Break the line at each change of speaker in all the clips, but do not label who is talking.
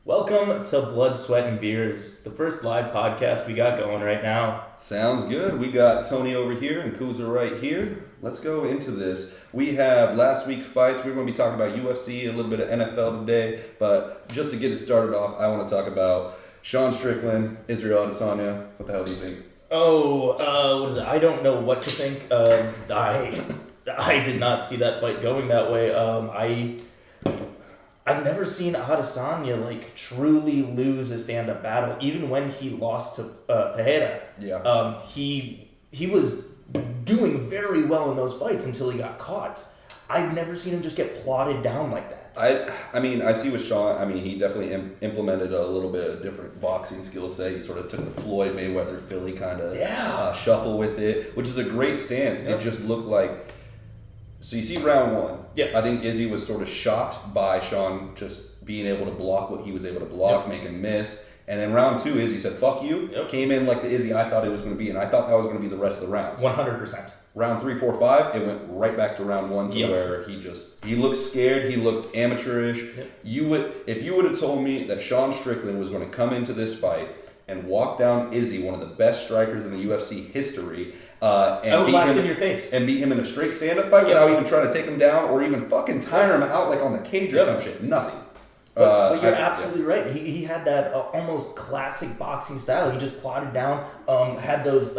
Welcome to Blood, Sweat, and Beers, the first live podcast we got going right now.
Sounds good. We got Tony over here and Kuza right here. Let's go into this. We have last week's fights. We're going to be talking about UFC, a little bit of NFL today. But just to get it started off, I want to talk about Sean Strickland, Israel Adesanya. What the hell do you think?
What is it? I don't know what to think. I did not see that fight going that way. I've never seen Adesanya truly lose a stand-up battle. Even when he lost to Pereira, he was doing very well in those fights until he got caught. I've never seen him just get plotted down like that.
I mean, I see with Sean, he definitely implemented a little bit of different boxing skill set. He sort of took the Floyd Mayweather Philly kind of shuffle with it, which is a great stance. Yep. It just looked like... So you see round one.
Yeah.
I think Izzy was sort of shocked by Sean just being able to block what he was able to block, make him miss. And then round two, Izzy said, fuck you. Yep. Came in like the Izzy I thought it was going to be, and I thought that was going to be the rest of the rounds.
100%.
Round 3, 4, 5, it went right back to round one to where he looked scared, he looked amateurish. Yep. If you would have told me that Sean Strickland was going to come into this fight and walk down Izzy, one of the best strikers in the UFC history, and
I would laugh in your face.
And beat him in a straight stand-up fight without even trying to take him down or even fucking tire him out like on the cage or some shit. Nothing.
But you're absolutely right. He had that almost classic boxing style. He just plotted down, had those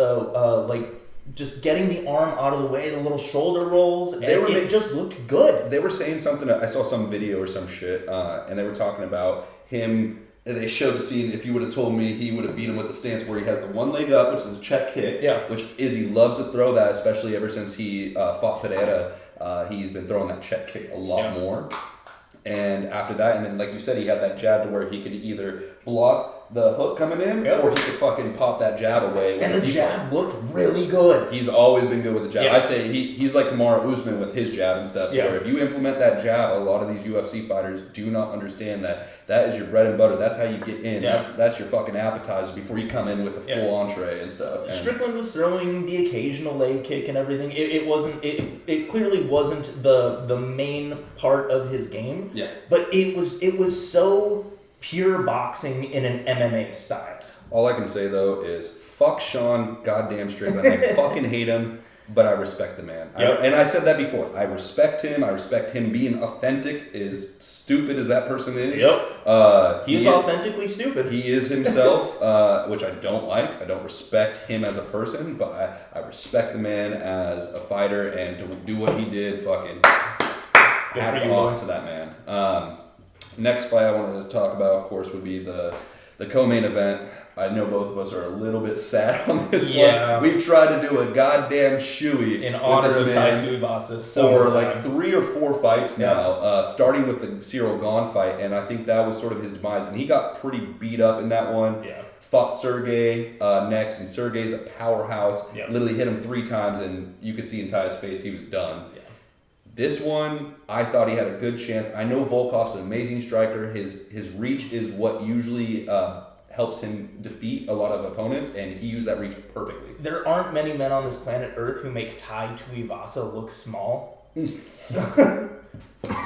just getting the arm out of the way, the little shoulder rolls, and it just looked good.
They were saying something, I saw some video or some shit, and they were talking about him. They showed the scene. If you would have told me, he would have beat him with the stance where he has the one leg up, which is a check kick, which Izzy loves to throw that, especially ever since he fought Pereira. He's been throwing that check kick a lot more. And after that, and then like you said, he had that jab to where he could either block the hook coming in, or he could fucking pop that jab away.
And the jab looked really good.
He's always been good with the jab.
Yeah.
I say he's like Kamaru Usman with his jab and stuff. Where if you implement that jab, a lot of these UFC fighters do not understand that is your bread and butter. That's how you get in. Yeah. That's your fucking appetizer before you come in with the full entree and stuff. And
Strickland was throwing the occasional leg kick and everything. It clearly wasn't the main part of his game.
Yeah.
But it was so pure boxing in an MMA style.
All I can say though is fuck Sean goddamn Strickland. I fucking hate him, but I respect the man. And I said that before. I respect him. I respect him being authentic, as stupid as that person is.
Yep. He's authentically stupid.
He is himself, which I don't like. I don't respect him as a person, but I respect the man as a fighter, and to do what he did, fucking hats off to that man. Next fight I wanted to talk about, of course, would be the co-main event. I know both of us are a little bit sad on this one. We've tried to do a goddamn shoey
in honor of Tai Tuivasa
for like 3 or 4 fights now, starting with the Cyril Gane fight, and I think that was sort of his demise. And he got pretty beat up in that one.
Yeah.
Fought Sergey next, and Sergey's a powerhouse. Yeah. Literally hit him 3 times, and you could see in Tai's face he was done. Yeah. This one, I thought he had a good chance. I know Volkov's an amazing striker. His reach is what usually helps him defeat a lot of opponents, and he used that reach perfectly.
There aren't many men on this planet Earth who make Tai Tuivasa look small.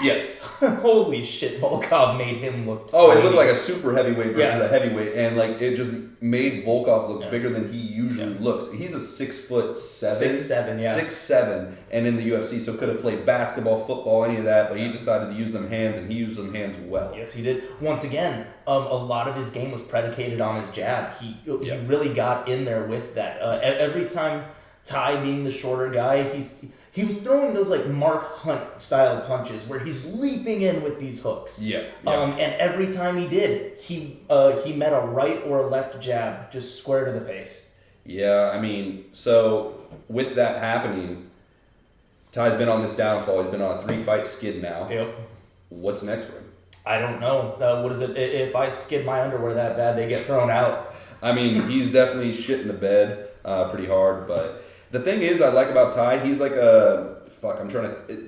Yes.
Holy shit, Volkov made him look tiny.
Oh, it looked like a super heavyweight versus a heavyweight, and it just made Volkov look bigger than he usually looks. He's a 6'7".
6'7", yeah.
6'7", and in the UFC, so could have played basketball, football, any of that, but he decided to use them hands, and he used them hands well.
Yes, he did. Once again, a lot of his game was predicated on his jab. He really got in there with that. Every time Tai, being the shorter guy, he was throwing those Mark Hunt style punches where he's leaping in with these hooks.
Yeah.
And every time he did, he met a right or a left jab just square to the face.
Yeah, so with that happening, Ty's been on this downfall. He's been on a 3-fight skid now.
Yep.
What's next for him?
I don't know. What is it? If I skid my underwear that bad, they get thrown out.
He's definitely shit in the bed pretty hard, but the thing is I like about Ty, he's like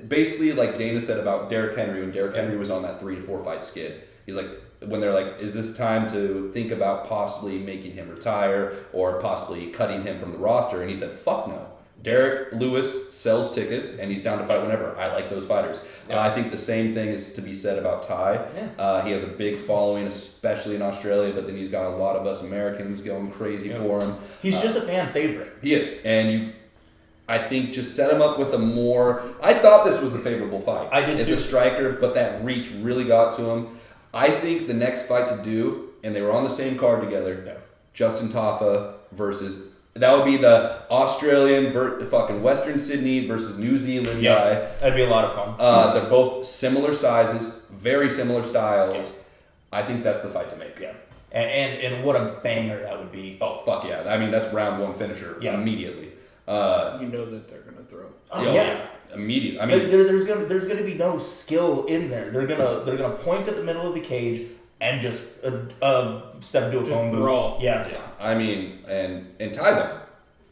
basically like Dana said about Derrick Henry when Derrick Henry was on that 3 to 4 fight skid. He's like, when they're like, is this time to think about possibly making him retire or possibly cutting him from the roster? And he said, fuck no. Derek Lewis sells tickets, and he's down to fight whenever. I like those fighters. Yeah. I think the same thing is to be said about Ty. Yeah. He has a big following, especially in Australia, but then he's got a lot of us Americans going crazy for him.
He's just a fan favorite.
He is, and I think just set him up with a more... I thought this was a favorable fight.
I did
It's
too.
a striker, but that reach really got to him. I think the next fight to do, and they were on the same card together, Justin Tafa versus... That would be the Australian, fucking Western Sydney versus New Zealand guy.
That'd be a lot of fun.
They're both similar sizes, very similar styles. Yeah. I think that's the fight to make.
Yeah. And what a banger that would be.
Oh, fuck yeah. I mean, that's round one finisher immediately.
You know that they're going to throw.
Oh, yeah.
Immediately. I mean,
there's gonna be no skill in there. They're gonna point at the middle of the cage and just step into a phone booth.
Brawl.
Yeah.
I mean, and Ty's a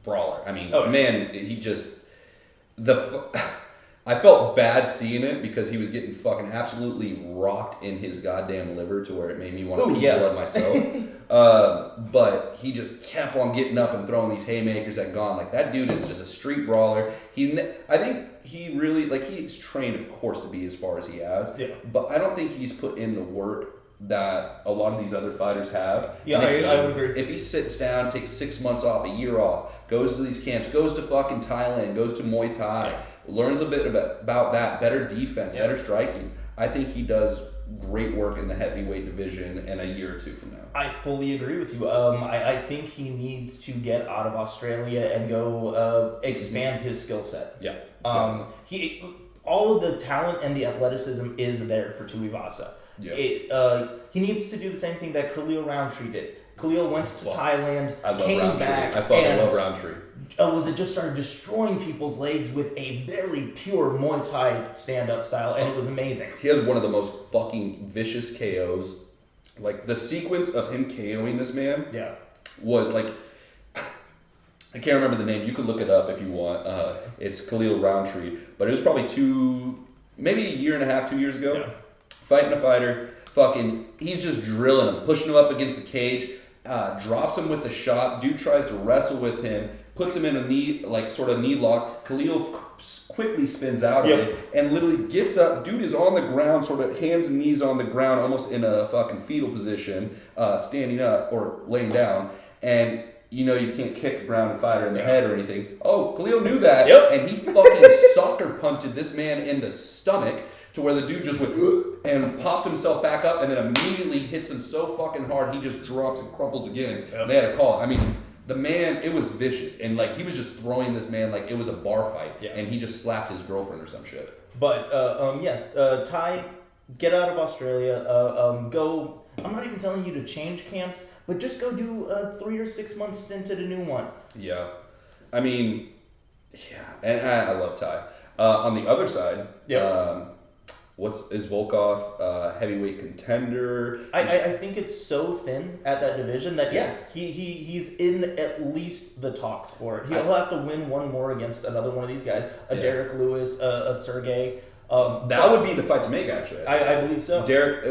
brawler. I mean, man, he just I felt bad seeing it because he was getting fucking absolutely rocked in his goddamn liver to where it made me want to pee blood myself. But he just kept on getting up and throwing these haymakers at Gon. Like, that dude is just a street brawler. I think he really, like, he's trained, of course, to be as far as he has. Yeah. But I don't think he's put in the work that a lot of these other fighters have.
Yeah, I would agree.
If he sits down, takes 6 months off, a year off, goes to these camps, goes to fucking Thailand, goes to Muay Thai, learns a bit about that, better defense, better striking, I think he does great work in the heavyweight division in a year or two from now.
I fully agree with you. I think he needs to get out of Australia and go expand his skill set.
Yeah.
All of the talent and the athleticism is there for Tuivasa. Yeah. He needs to do the same thing that Khalil Roundtree did. Khalil went to Thailand, came back,
I love Roundtree.
Just started destroying people's legs with a very pure Muay Thai stand-up style, and it was amazing.
He has one of the most fucking vicious KOs. Like, the sequence of him KOing this man was like... I can't remember the name. You could look it up if you want. It's Khalil Roundtree. But it was probably maybe a year and a half, 2 years ago. Yeah. Fighting a fighter, he's just drilling him, pushing him up against the cage, drops him with the shot. Dude tries to wrestle with him, puts him in a knee lock. Khalil quickly spins out of it and literally gets up. Dude is on the ground, sort of hands and knees on the ground, almost in a fucking fetal position, standing up or laying down. And you know you can't kick a grounded fighter in the head or anything. Oh, Khalil knew that, and he fucking soccer punted this man in the stomach, to where the dude just went and popped himself back up and then immediately hits him so fucking hard he just drops and crumples again. Yep. They had a call. I mean, the man, it was vicious. And like, he was just throwing this man like it was a bar fight. Yeah. And he just slapped his girlfriend or some shit.
But, Ty, get out of Australia. Go... I'm not even telling you to change camps, but just go do a 3 or 6 month stint at a new one.
Yeah. I mean, and I love Ty. On the other side, is Volkov heavyweight contender?
I think it's so thin at that division that he's in at least the talks for it. He'll have to win one more against another one of these guys, Derek Lewis, a Sergey.
That would be the fight to make, actually.
I believe so.
Derek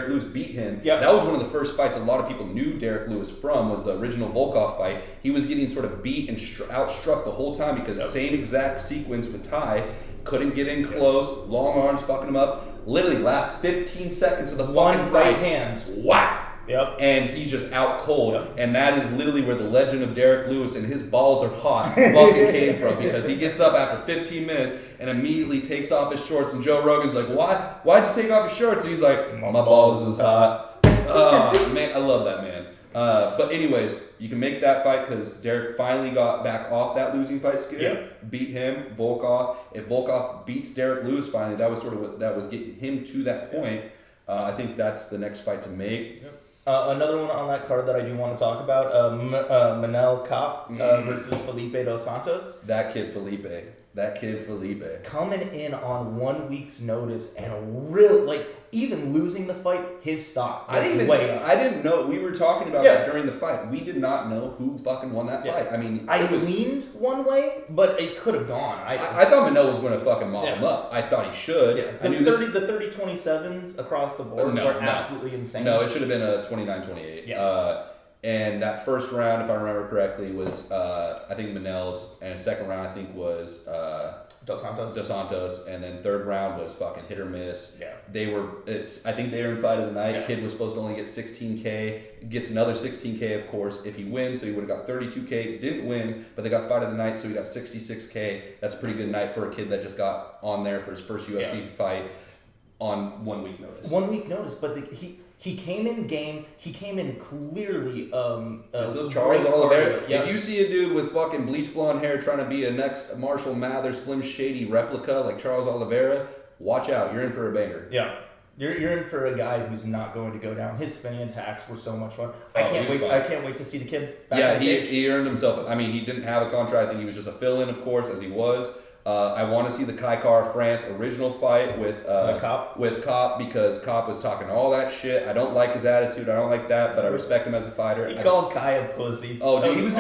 Lewis beat him. Yep. That was one of the first fights a lot of people knew Derek Lewis from, was the original Volkov fight. He was getting sort of beat and outstruck the whole time because same exact sequence with Ty. Couldn't get in close, long arms fucking him up. Literally last 15 seconds of the fucking fight.
Right hand.
Wow.
Yep.
And he's just out cold. Yep. And that is literally where the legend of Derek Lewis and his balls are hot fucking came from, because he gets up after 15 minutes and immediately takes off his shorts, and Joe Rogan's like, why'd you take off your shorts? And he's like, my balls is hot. Man, I love that man. But anyways, you can make that fight because Derek finally got back off that losing fight skid. Beat him, Volkov. If Volkov beats Derek Lewis finally, that was sort of what that was getting him to that point. I think that's the next fight to make. Yep.
Another one on that card that I do want to talk about, Manel Kape versus Felipe Dos Santos.
That kid Felipe.
Coming in on 1 week's notice and even losing the fight, his stock went way up.
I didn't know. We were talking about that during the fight. We did not know who fucking won that fight. I mean,
I leaned one way, but it could have gone.
I thought Manel was going to fucking mop him up. I thought he should.
Yeah. The 30-27s across the board were absolutely insane.
No, it should have been a 29-28. Yeah. And that first round, if I remember correctly, was I think Manel's, and second round I think was
Dos
Santos, and then third round was fucking hit or miss.
Yeah.
I think they were in fight of the night.
Yeah.
Kid was supposed to only get 16K, gets another 16K of course if he wins, so he would have got 32K. Didn't win, but they got fight of the night, so he got 66K. That's a pretty good night for a kid that just got on there for his first UFC fight on 1 week notice.
1 week notice, but he came in game. He came in clearly.
This is Charles Oliveira.
Yep.
If you see a dude with fucking bleach blonde hair trying to be a next Marshall Mathers Slim Shady replica like Charles Oliveira, watch out. You're in for a banger.
Yeah. You're in for a guy who's not going to go down. His spinning attacks were so much fun. I can't wait to see the kid back in the cage.
He earned himself. I mean, he didn't have a contract. I think he was just a fill-in, of course, as he was. I want to see the Kaikar France original fight with Cop because Cop was talking all that shit. I don't like his attitude. I don't like that, but I respect him as a fighter.
He called Kai a pussy.
Oh, dude, he was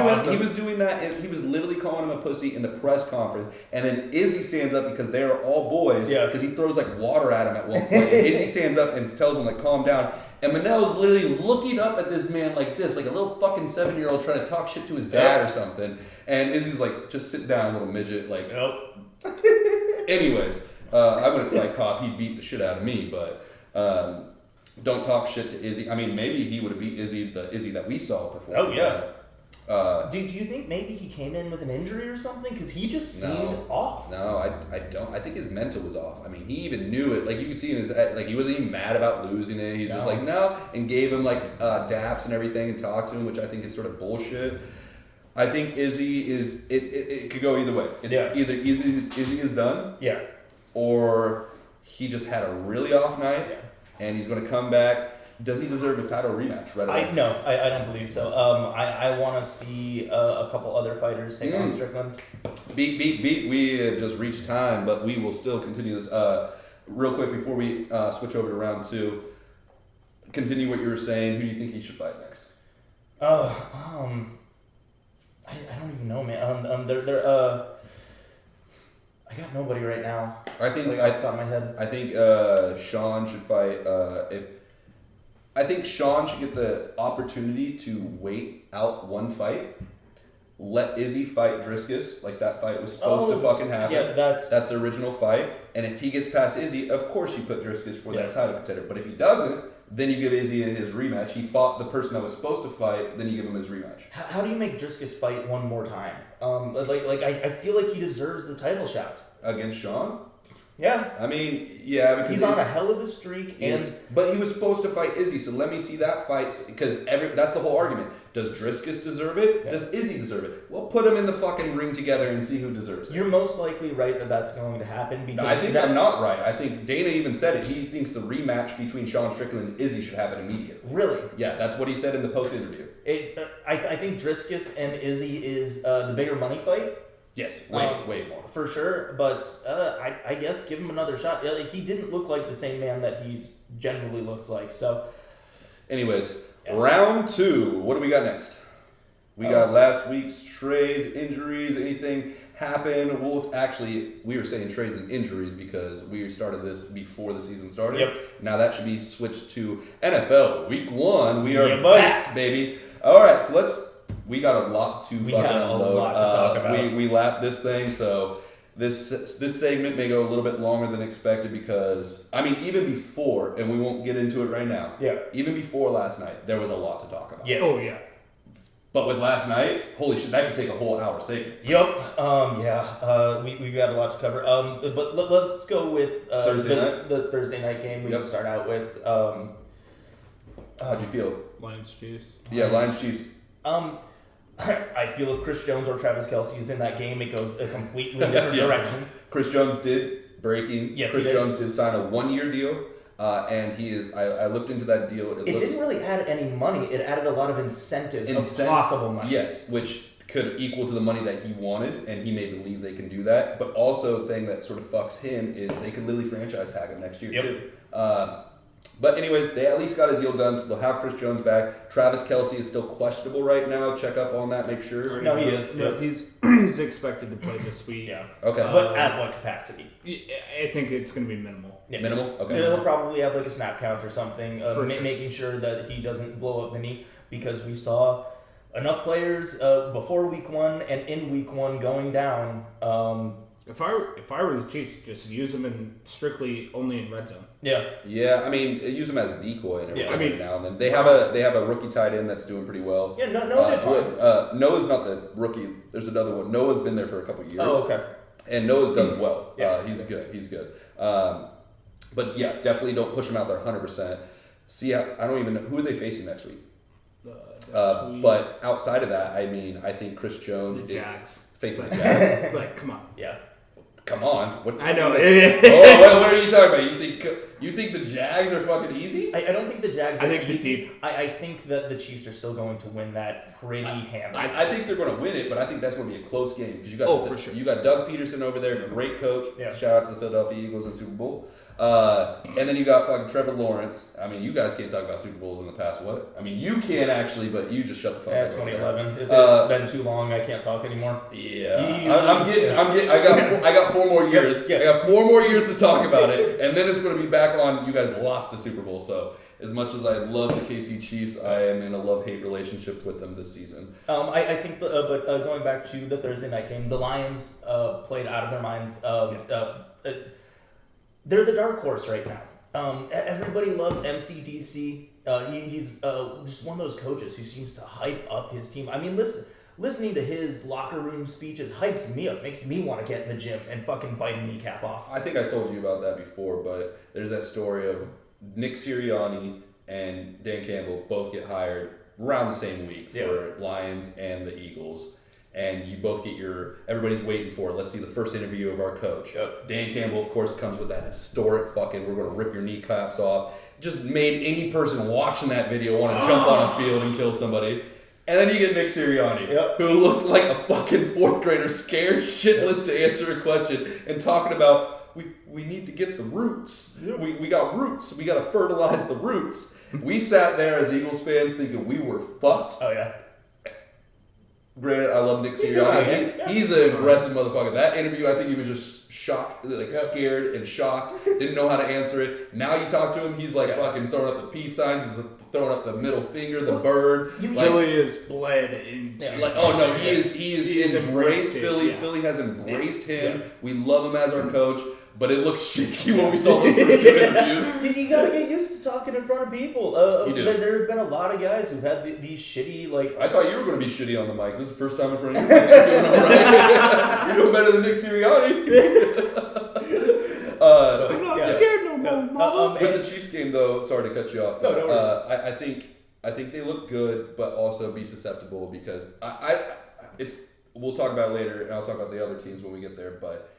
doing that. And he was literally calling him a pussy in the press conference. And then Izzy stands up because they are all boys.
Yeah.
Because he throws like water at him at one point. And Izzy stands up and tells him like calm down. And Manel's literally looking up at this man like this, like a little fucking 7-year-old trying to talk shit to his dad or something. And Izzy's like, just sit down, little midget. Like, Anyways, I wouldn't fight Cop. He'd beat the shit out of me, but don't talk shit to Izzy. I mean, maybe he would have beat Izzy, the Izzy that we saw perform.
Oh, yeah. Do you think maybe he came in with an injury or something? Because he just seemed off.
No, I don't. I think his mental was off. I mean, he even knew it. Like, you could see in his, like, he wasn't even mad about losing it. He's just like, no, and gave him, like, daps and everything and talked to him, which I think is sort of bullshit. I think Izzy is, it could go either way. It's either Izzy is done.
Yeah.
Or he just had a really off night and he's going to come back. Does he deserve a title rematch?
No, I don't believe so. I want to see a couple other fighters take on Strickland.
Beat. We have just reached time, but we will still continue this. Real quick before we switch over to round 2, continue what you were saying. Who do you think he should fight next?
I don't even know, man. I got nobody right now.
I think
off the top of my head.
I think Sean should fight. I think Sean should get the opportunity to wait out one fight. Let Izzy fight Driscus, like that fight was supposed to fucking happen.
Yeah, that's
the original fight. And if he gets past Izzy, of course you put Driscus for that title contender. But if he doesn't, then you give Izzy his rematch. He fought the person that was supposed to fight, then you give him his rematch.
How do you make Driscus fight one more time? I feel like he deserves the title shot.
Against Sean?
Yeah.
I mean, yeah. Because
he's on a hell of a streak.
But he was supposed to fight Izzy, so let me see that fight. Because that's the whole argument. Does Driscus deserve it? Yeah. Does Izzy deserve it? Well, put them in the fucking ring together and see who deserves it.
You're most likely right that that's going to happen. Because
I think I'm not right. I think Dana even said it. He thinks the rematch between Sean Strickland and Izzy should happen immediately.
Really?
Yeah, that's what he said in the post-interview.
I think Driscus and Izzy is the bigger money fight.
Yes, way more.
For sure, but I guess give him another shot. Yeah, like, he didn't look like the same man that he's generally looked like. So,
anyways, round 2. What do we got next? We got last week's trades, injuries, anything happen. We were saying trades and injuries because we started this before the season started.
Yep.
Now that should be switched to NFL Week 1. We are back, baby. All right, so we got a lot to
talk about.
We lapped this thing, so this segment may go a little bit longer than expected because, I mean, even before, and we won't get into it right now, even before last night, there was a lot to talk about.
Yes. Oh, yeah.
But with last night, holy shit, that could take a whole hour segment.
Yep. We got a lot to cover. But let's go with the Thursday night game. We can start out with.
How'd you feel?
Lions Chiefs.
Yeah, Lions Chiefs.
I feel if Chris Jones or Travis Kelce is in that game, it goes a completely different direction.
Chris Jones did breaking.
Yes,
Chris Jones did sign a 1-year deal, and he is. I looked into that deal.
It didn't really add any money. It added a lot of incentives of possible money.
Yes, which could equal to the money that he wanted, and he may believe they can do that. But also, the thing that sort of fucks him is they can literally franchise tag him next year too. But anyways, they at least got a deal done, so they'll have Chris Jones back. Travis Kelce is still questionable right now. Check up on that, make sure.
No, he is.
No, he's expected to play this week.
Yeah.
Okay.
But at what capacity?
I think it's going to be minimal.
Yeah. Minimal? Okay.
He'll probably have like a snap count or something,
sure.
making sure that he doesn't blow up the knee, because we saw enough players before week 1 and in week 1 going down.
If I were the Chiefs, just use him in strictly only in red zone.
Yeah.
Yeah, I mean, use him as a decoy and everything every now and then. They have a rookie tight end that's doing pretty well.
Yeah, Noah did fine.
Noah's not the rookie. There's another one. Noah's been there for a couple years.
Oh, okay.
And Noah does well.
Yeah.
He's good. But yeah, definitely don't push him out there 100%. See, I don't even know who are they facing next week. But outside of that, I mean, I think Chris Jones
the Jags
facing the Jags.
Like, come on.
Yeah.
Come on. What
I know.
what are you talking about? You think the Jags are fucking easy?
I don't think the Jags are
easy.
I think that the Chiefs are still going to win that pretty handily.
I think they're going to win it, but I think that's going to be a close game because
for sure.
You got Doug Peterson over there, great coach.
Yeah.
Shout out to the Philadelphia Eagles and Super Bowl. And then you got fucking Trevor Lawrence. I mean, you guys can't talk about Super Bowls in the past. What? I mean, you can actually, but you just shut the fuck up.
Yeah, 2011. It's been too long. I can't talk anymore.
Yeah, I'm getting. I got 4 more years.
Yeah.
I got 4 more years to talk about it, and then it's going to be back on. You guys lost a Super Bowl, so as much as I love the KC Chiefs, I am in a love-hate relationship with them this season.
I think, but going back to the Thursday night game, the Lions played out of their minds. They're the dark horse right now. Everybody loves MCDC. He's just one of those coaches who seems to hype up his team. I mean, listening to his locker room speeches hypes me up, makes me want to get in the gym and fucking bite a kneecap off.
I think I told you about that before, but there's that story of Nick Sirianni and Dan Campbell both get hired around the same week for Lions and the Eagles. And you both get everybody's waiting for it. Let's see the first interview of our coach.
Yep.
Dan Campbell, of course, comes with that historic fucking, we're going to rip your kneecaps off. Just made any person watching that video want to jump on a field and kill somebody. And then you get Nick Sirianni, who looked like a fucking 4th grader, scared shitless to answer a question and talking about, we need to get the roots. Yep. We got roots. We got to fertilize the roots. We sat there as Eagles fans thinking we were fucked.
Oh, yeah.
Granted, I love Nick Sirianni. He's an aggressive motherfucker. That interview, I think he was just shocked, scared and shocked. Didn't know how to answer it. Now you talk to him, he's like fucking throwing up the peace signs. He's throwing up the middle finger, the bird.
Philly is bled into.
He is embraced Philly. Yeah. Philly has embraced him. Yeah. We love him as our coach. But it looks shaky when we saw those first 2 interviews.
You gotta get used to talking in front of people. There have been a lot of guys who've had these shitty, like...
I thought you were going to be shitty on the mic. This is the first time in front of you. You're doing all right. You're doing better than Nick Sirianni.
I'm not scared no more.
With the Chiefs game, though, sorry to cut you off.
But,
I think they look good, but also be susceptible because we'll talk about it later, and I'll talk about the other teams when we get there, but...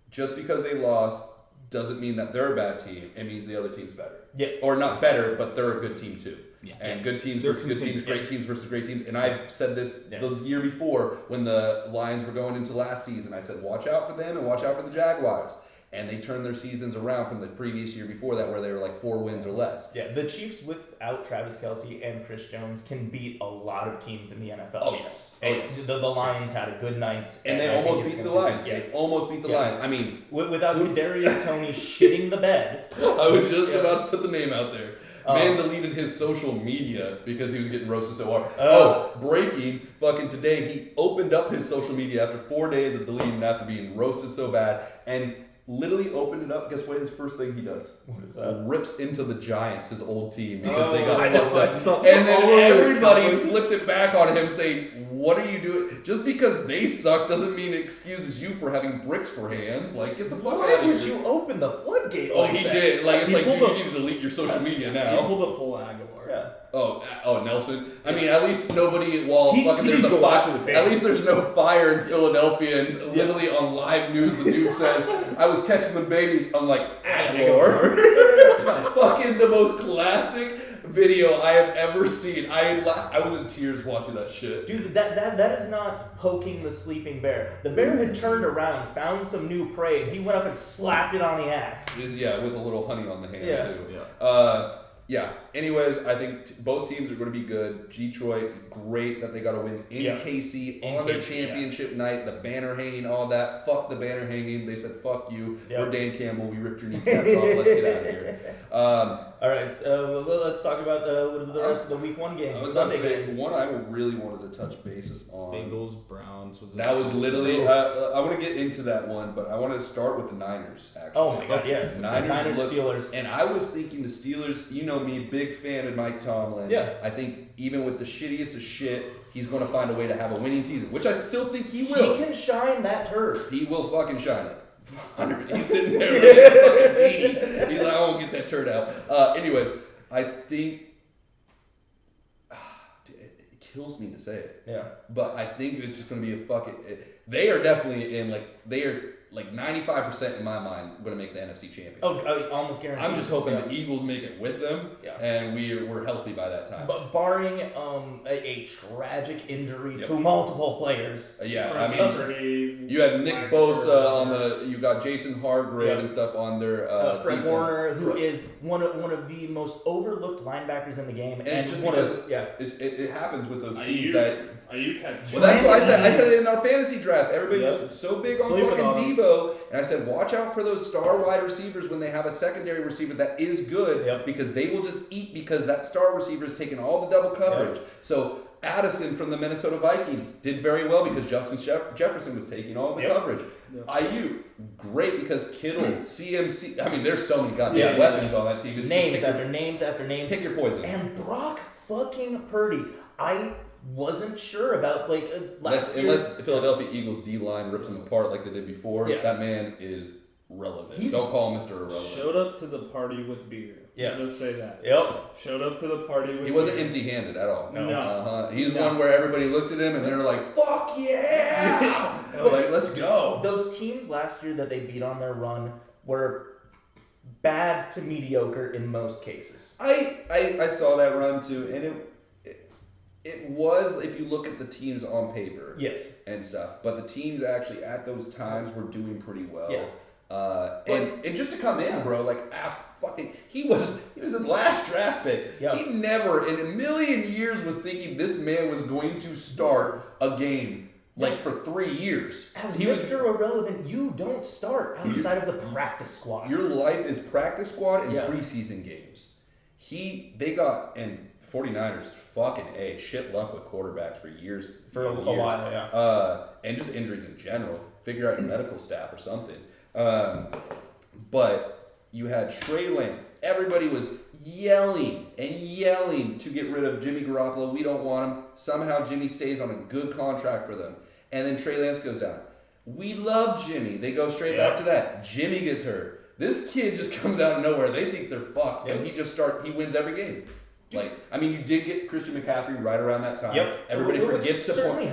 Just because they lost doesn't mean that they're a bad team. It means the other team's better.
Yes.
Or not better, but they're a good team too.
Yeah.
And good teams versus good teams, great teams versus great teams. And I've said this the year before when the Lions were going into last season. I said, watch out for them and watch out for the Jaguars. And they turned their seasons around from the previous year before that where they were like 4 wins or less.
Yeah, the Chiefs without Travis Kelce and Chris Jones can beat a lot of teams in the NFL.
Oh, yes.
The Lions had a good night.
And they almost beat the Lions. They almost beat the Lions. I mean...
Without Kadarius Toney shitting the bed.
I was just about to put the name out there. Man deleted his social media because he was getting roasted so hard. Breaking. Fucking today, he opened up his social media after 4 days of deleting after being roasted so bad. And... literally opened it up. Guess what? His first thing he does?
What is that?
Rips into the Giants, his old team, because they got fucked up. And then everybody flipped it back on him, saying, "What are you doing? Just because they suck doesn't mean it excuses you for having bricks for hands. Like, get the fuck out of here."
Why would you open the floodgate?
Oh, he did. Like, it's like, dude, you need to delete your social media now.
He pulled a full Aguilar.
Yeah.
Oh, Nelson. I mean, at least nobody. There's a fire. At least there's no fire in Philadelphia, and literally on live news, the dude says, "I was catching the babies." I'm like, Aguilar. Fucking the most classic video I have ever seen. I was in tears watching that shit.
Dude, that is not poking the sleeping bear. The bear had turned around, found some new prey, and he went up and slapped it on the ass.
With a little honey on the hand too.
Yeah.
Yeah. Anyways, I think both teams are going to be good. Detroit, great that they got to win in KC on their championship night. The banner hanging, all that. Fuck the banner hanging. They said, fuck you. We're Dan Campbell. We ripped your kneecaps off. Let's get out of here.
All right. Let's talk about what is the rest of the Week 1 games. Sunday games.
One I really wanted to touch bases on.
Bengals, Browns.
That was literally. I want to get into that one, but I want to start with the Niners. Actually.
Oh my God! Yes. Niners Steelers.
And I was thinking the Steelers. You know me, big fan of Mike Tomlin.
Yeah.
I think even with the shittiest of shit, he's going to find a way to have a winning season, which I still think he will.
He can shine that turd.
He will fucking shine it. He's sitting there like a fucking genie. He's like, I won't get that turd out. Anyways, I think it kills me to say it.
Yeah.
But I think it's just going to be a fucking. They are definitely in they are. 95% in my mind going to make the NFC championship.
Oh, almost guaranteed.
I'm just hoping the Eagles make it with them, and we're healthy by that time.
But barring a tragic injury to multiple players.
I mean, you have Nick Bosa you got Jason Hargrave and stuff on their
Fred
defense.
Warner, who is one of the most overlooked linebackers in the game,
and it's just because it happens with those teams that. Well, that's why I said it in our fantasy drafts. Everybody was so big on fucking Debo, and I said, watch out for those star wide receivers when they have a secondary receiver that is good, because they will just eat because that star receiver is taking all the double coverage. So Addison from the Minnesota Vikings did very well because Justin Jefferson was taking all the coverage. IU, great because Kittle, CMC. I mean, there's so many goddamn weapons on that team. It's
names after names after names.
Pick your poison.
And Brock fucking Purdy. I wasn't sure about last year.
Unless the Philadelphia Eagles D-line rips him apart like they did before, that man is relevant. Don't call him Mr. Irrelevant.
Showed up to the party with beer.
Yeah.
Let's say that.
Yep.
Showed up to the party with
He wasn't empty-handed at all.
No.
He's one where everybody looked at him and they were like, fuck yeah! Like, let's go.
Those teams last year that they beat on their run were bad to mediocre in most cases.
I saw that run too, and it was, if you look at the teams on paper and stuff, but the teams actually at those times were doing pretty well. Yeah. And just to come in, bro, he was the last draft pick. Yeah. He never in a million years was thinking this man was going to start a game for 3 years.
As Mr. Irrelevant, you don't start outside of the practice squad.
Your life is practice squad and preseason games. They got, and 49ers fucking shit luck with quarterbacks for years.
For a while,
and just injuries in general. Figure out your medical staff or something. But you had Trey Lance. Everybody was yelling to get rid of Jimmy Garoppolo. We don't want him. Somehow Jimmy stays on a good contract for them. And then Trey Lance goes down. We love Jimmy. They go straight back to that. Jimmy gets hurt. This kid just comes out of nowhere. They think they're fucked. And he wins every game. You did get Christian McCaffrey right around that time.
Yep.
Everybody forgets to point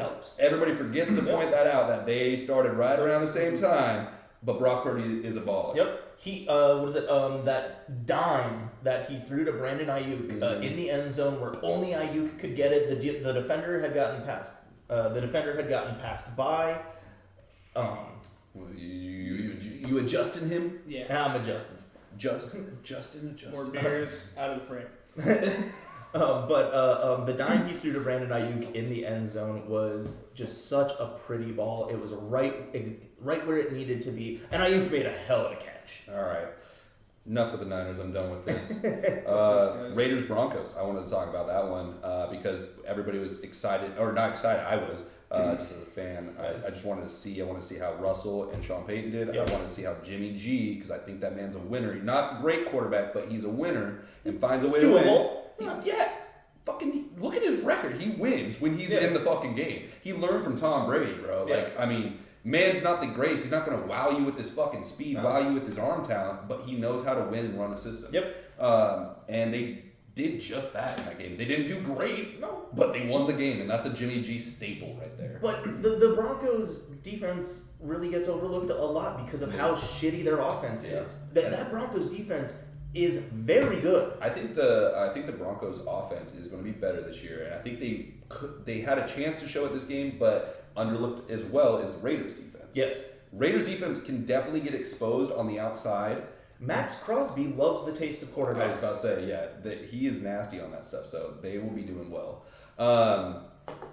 that out, that they started right around the same time. But Brock Purdy is a baller.
Yep. He that dime that he threw to Brandon Ayuk in the end zone where only Ayuk could get it. The defender had gotten past. The defender had gotten passed by.
You adjusting him?
Yeah.
I'm adjusting.
Justin.
More beers out of the frame.
But the dime he threw to Brandon Ayuk in the end zone was just such a pretty ball. It was right where it needed to be, and Ayuk made a hell of a catch.
All right. Enough of the Niners. I'm done with this. Raiders Broncos. I wanted to talk about that one because everybody was excited, or not excited. I was just as a fan. I just wanted to see. I wanted to see how Russell and Sean Payton did. Yep. I wanted to see how Jimmy G, because I think that man's a winner. He's not a great quarterback, but he's a winner and finds a way to win. Yeah. Fucking look at his record. He wins when he's in the fucking game. He learned from Tom Brady, bro. Man's not the greatest. He's not going to wow you with his fucking speed, wow you with his arm talent, but he knows how to win and run a system.
Yep.
And they did just that in that game. They didn't do great, but they won the game, and that's a Jimmy G staple right there.
But the Broncos defense really gets overlooked a lot because of how shitty their offense is. That Broncos defense is very good.
I think the Broncos offense is going to be better this year, and I think they had a chance to show it this game, but underlooked as well as the Raiders defense.
Yes.
Raiders defense can definitely get exposed on the outside,
Max Crosby loves the taste of quarterbacks.
I was about to say, he is nasty on that stuff, so they will be doing well.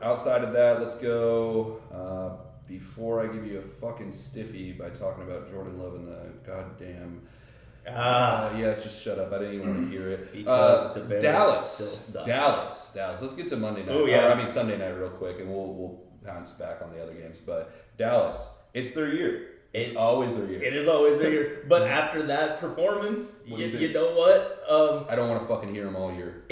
Outside of that, let's go. Before I give you a fucking stiffy by talking about Jordan Love and the goddamn. Just shut up. I didn't even want to hear it. Dallas. Let's get to Monday night.
Oh yeah.
Sunday night real quick, and we'll bounce back on the other games. But Dallas, it's their year. It's always their year.
It is always their year. But after that performance, you know what?
I don't want to fucking hear them all year.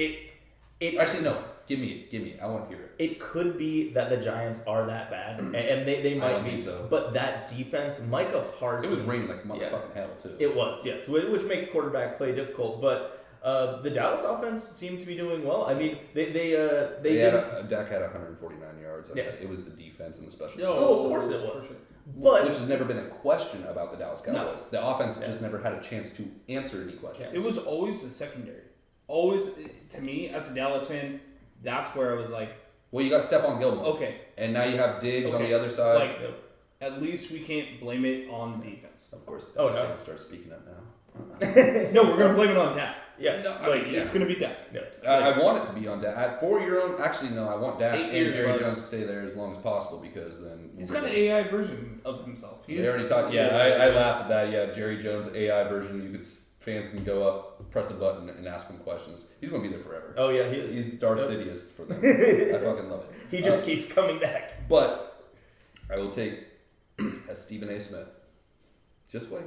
Actually, no. Give me it. I want to hear it.
It could be that the Giants are that bad, and they might
I don't
be.
think so.
But that defense, Micah Parsons.
It was raining like motherfucking hell too.
It was, yes, which makes quarterback play difficult. But the Dallas offense seemed to be doing well. I mean,
Dak had 149 yards. Yeah. It was the defense and the special teams.
Oh, of course it was. But
which has never been a question about the Dallas Cowboys. No. The offense just never had a chance to answer any questions.
It was always the secondary. Always, to me, as a Dallas fan, that's where I was like...
Well, you got Stephon Gilmore.
Okay.
And now you have Diggs on the other side.
At least we can't blame it on the defense.
Of course, Dallas fans start speaking up now.
No, we're going to blame it on Dak.
Yeah.
It's going to be Dak.
Yeah. I want it to be on Dak. For your own... Actually, no, I want Dak and Jerry Jones to stay there as long as possible because then...
He's got an AI version of himself.
They already talked... I laughed at that. Yeah, Jerry Jones AI version. Fans can go up, press a button, and ask him questions. He's going to be there forever.
Oh, yeah, he is.
He's Darth Sidious for them. I fucking love it.
He just keeps coming back.
But I will take Stephen A. Smith. Just wait.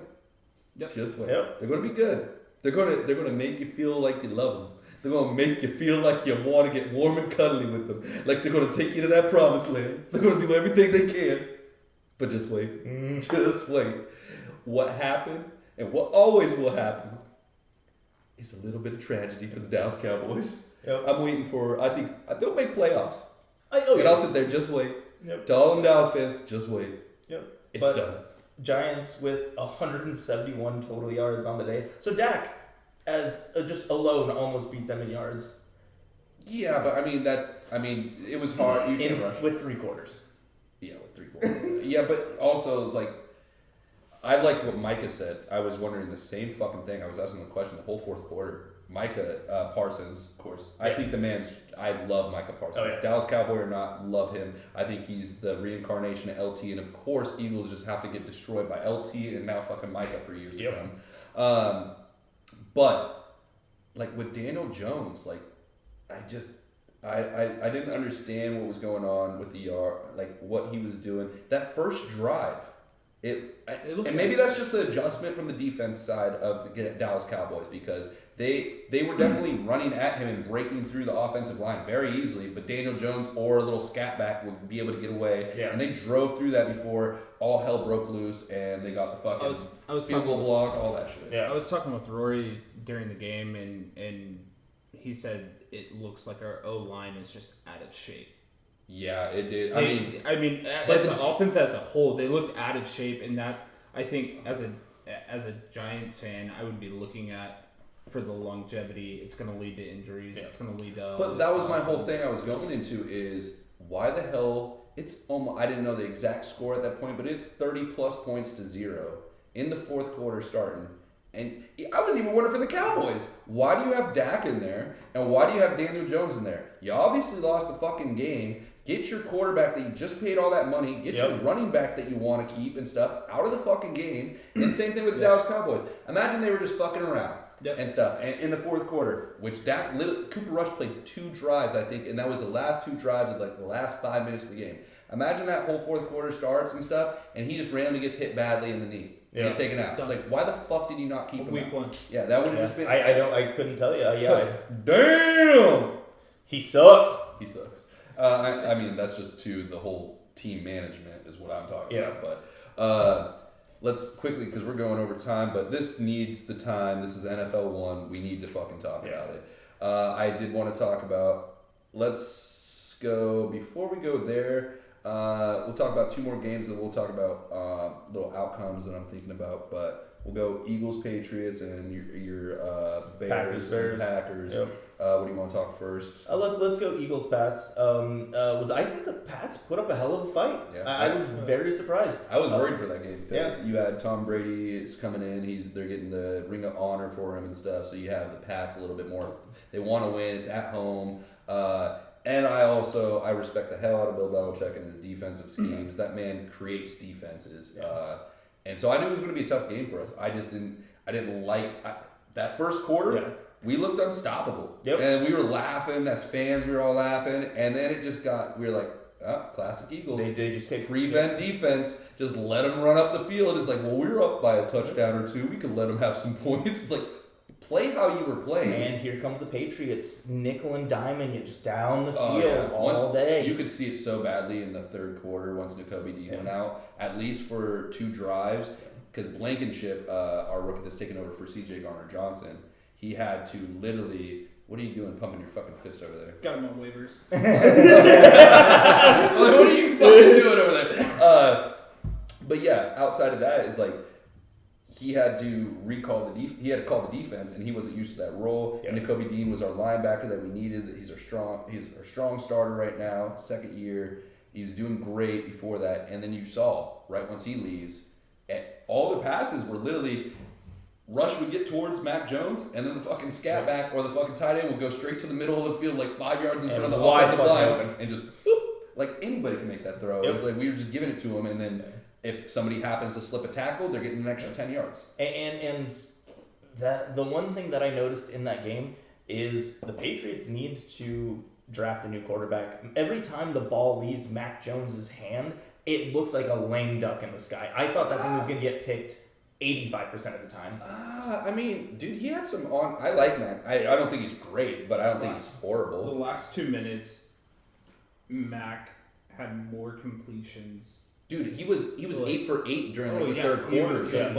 Yep.
Just wait.
Yep.
They're going to be good. They're going to make you feel like you love them. They're going to make you feel like you want to get warm and cuddly with them. Like they're going to take you to that promised land. They're going to do everything they can. But just wait. Just wait. What happened and what always will happen is a little bit of tragedy for the Dallas Cowboys.
Yep.
I'm waiting for, I think they'll make playoffs.
And
I'll sit there, just wait.
Yep.
To all them Dallas fans, just wait.
Yep.
It's done.
Giants with 171 total yards on the day. So Dak, as just alone, almost beat them in yards.
Yeah, but it was hard. You can't rush.
With 3 quarters.
Yeah, with 3 quarters. Yeah, but also it's like, I liked what Micah said. I was wondering the same fucking thing. I was asking the question the whole fourth quarter. Micah Parsons, of course. Yeah. I think I love Micah Parsons.
Oh, yeah.
Dallas Cowboy or not, love him. I think he's the reincarnation of LT. And of course, Eagles just have to get destroyed by LT and now fucking Micah for years to come. But, like, with Daniel Jones, like, I didn't understand what was going on with the yard, like, what he was doing. That first drive... and maybe that's just the adjustment from the defense side of the Dallas Cowboys because they were definitely running at him and breaking through the offensive line very easily, but Daniel Jones or a little scat back would be able to get away. Yeah. And they drove through that before all hell broke loose and they got the fucking field goal block, all that shit.
Yeah, I was talking with Rory during the game and he said it looks like our O-line is just out of shape.
Yeah, it did.
But the offense as a whole, they looked out of shape, and that I think as a Giants fan, I would be looking at for the longevity. It's going to lead to injuries. Yeah. It's going to lead to.
But that was my whole thing. I was going into is why the hell it's almost. I didn't know the exact score at that point, but it's 30+ points to 0 in the fourth quarter starting. And I was even wondering for the Cowboys, why do you have Dak in there, and why do you have Daniel Jones in there? You obviously lost the fucking game. Get your quarterback that you just paid all that money, get your running back that you want to keep and stuff out of the fucking game. And same thing with the Dallas Cowboys. Imagine they were just fucking around and stuff and in the fourth quarter, which Cooper Rush played 2 drives, I think, and that was the last 2 drives of like the last 5 minutes of the game. Imagine that whole fourth quarter starts and stuff, and he just randomly gets hit badly in the knee. Yeah. He's taken out. It's like, why the fuck did you not keep him
week
out?
1.
Yeah, that would have just been...
I couldn't tell you.
Damn!
He sucks.
He sucks. That's just to the whole team management is what I'm talking about. But let's quickly, because we're going over time, but this needs the time. This is NFL 1. We need to fucking talk about it. I did want to talk about, let's go, before we go there, we'll talk about 2 more games, and we'll talk about little outcomes that I'm thinking about. But We'll go Eagles, Patriots, and your Bears, Packers. Yep. What do you want to talk first?
Let's go Eagles, Pats. I think the Pats put up a hell of a fight. Yeah. I was very surprised.
I was worried for that game because you had Tom Brady is coming in. They're getting the Ring of Honor for him and stuff. So you have the Pats a little bit more. They want to win. It's at home. And I respect the hell out of Bill Belichick and his defensive schemes. Mm-hmm. That man creates defenses. Yeah. And so I knew it was going to be a tough game for us. I didn't like that first quarter. Yeah. We looked unstoppable. Yep. And we were laughing as fans. We were all laughing. And then we were like, classic Eagles.
They just take
prevent defense. Just let them run up the field. It's like, well, we were up by a touchdown or two. We could let them have some points. It's like, play how you were playing.
And here comes the Patriots, nickel and diming it just down the field all day.
You could see it so badly in the third quarter once Nakobe Dean went out, at least for 2 drives, because Blankenship, our rookie that's taken over for C.J. Garner-Johnson, he had to literally... What are you doing pumping your fucking fist over there?
Got him on waivers.
What are you fucking doing over there? But yeah, outside of that is like, he had to he had to call the defense, and he wasn't used to that role. Yep. And Nakobe Dean was our linebacker that we needed. He's our strong starter right now, second year. He was doing great before that, and then you saw right once he leaves, all the passes were literally Rush would get towards Mac Jones, and then the fucking scat back or the fucking tight end would go straight to the middle of the field, like 5 yards in front of the offensive line, and just boop, like anybody can make that throw. Yep. It was like we were just giving it to him, and then. If somebody happens to slip a tackle, they're getting an extra 10 yards.
And that the one thing that I noticed in that game is the Patriots need to draft a new quarterback. Every time the ball leaves Mac Jones's hand, it looks like a lame duck in the sky. I thought that thing was going to get picked 85% of the time.
I mean, dude, he had some on. I like Mac. I don't think he's great, but I don't think he's horrible.
The last 2 minutes, Mac had more completions.
Dude, he was 8 for 8 during the third quarter. So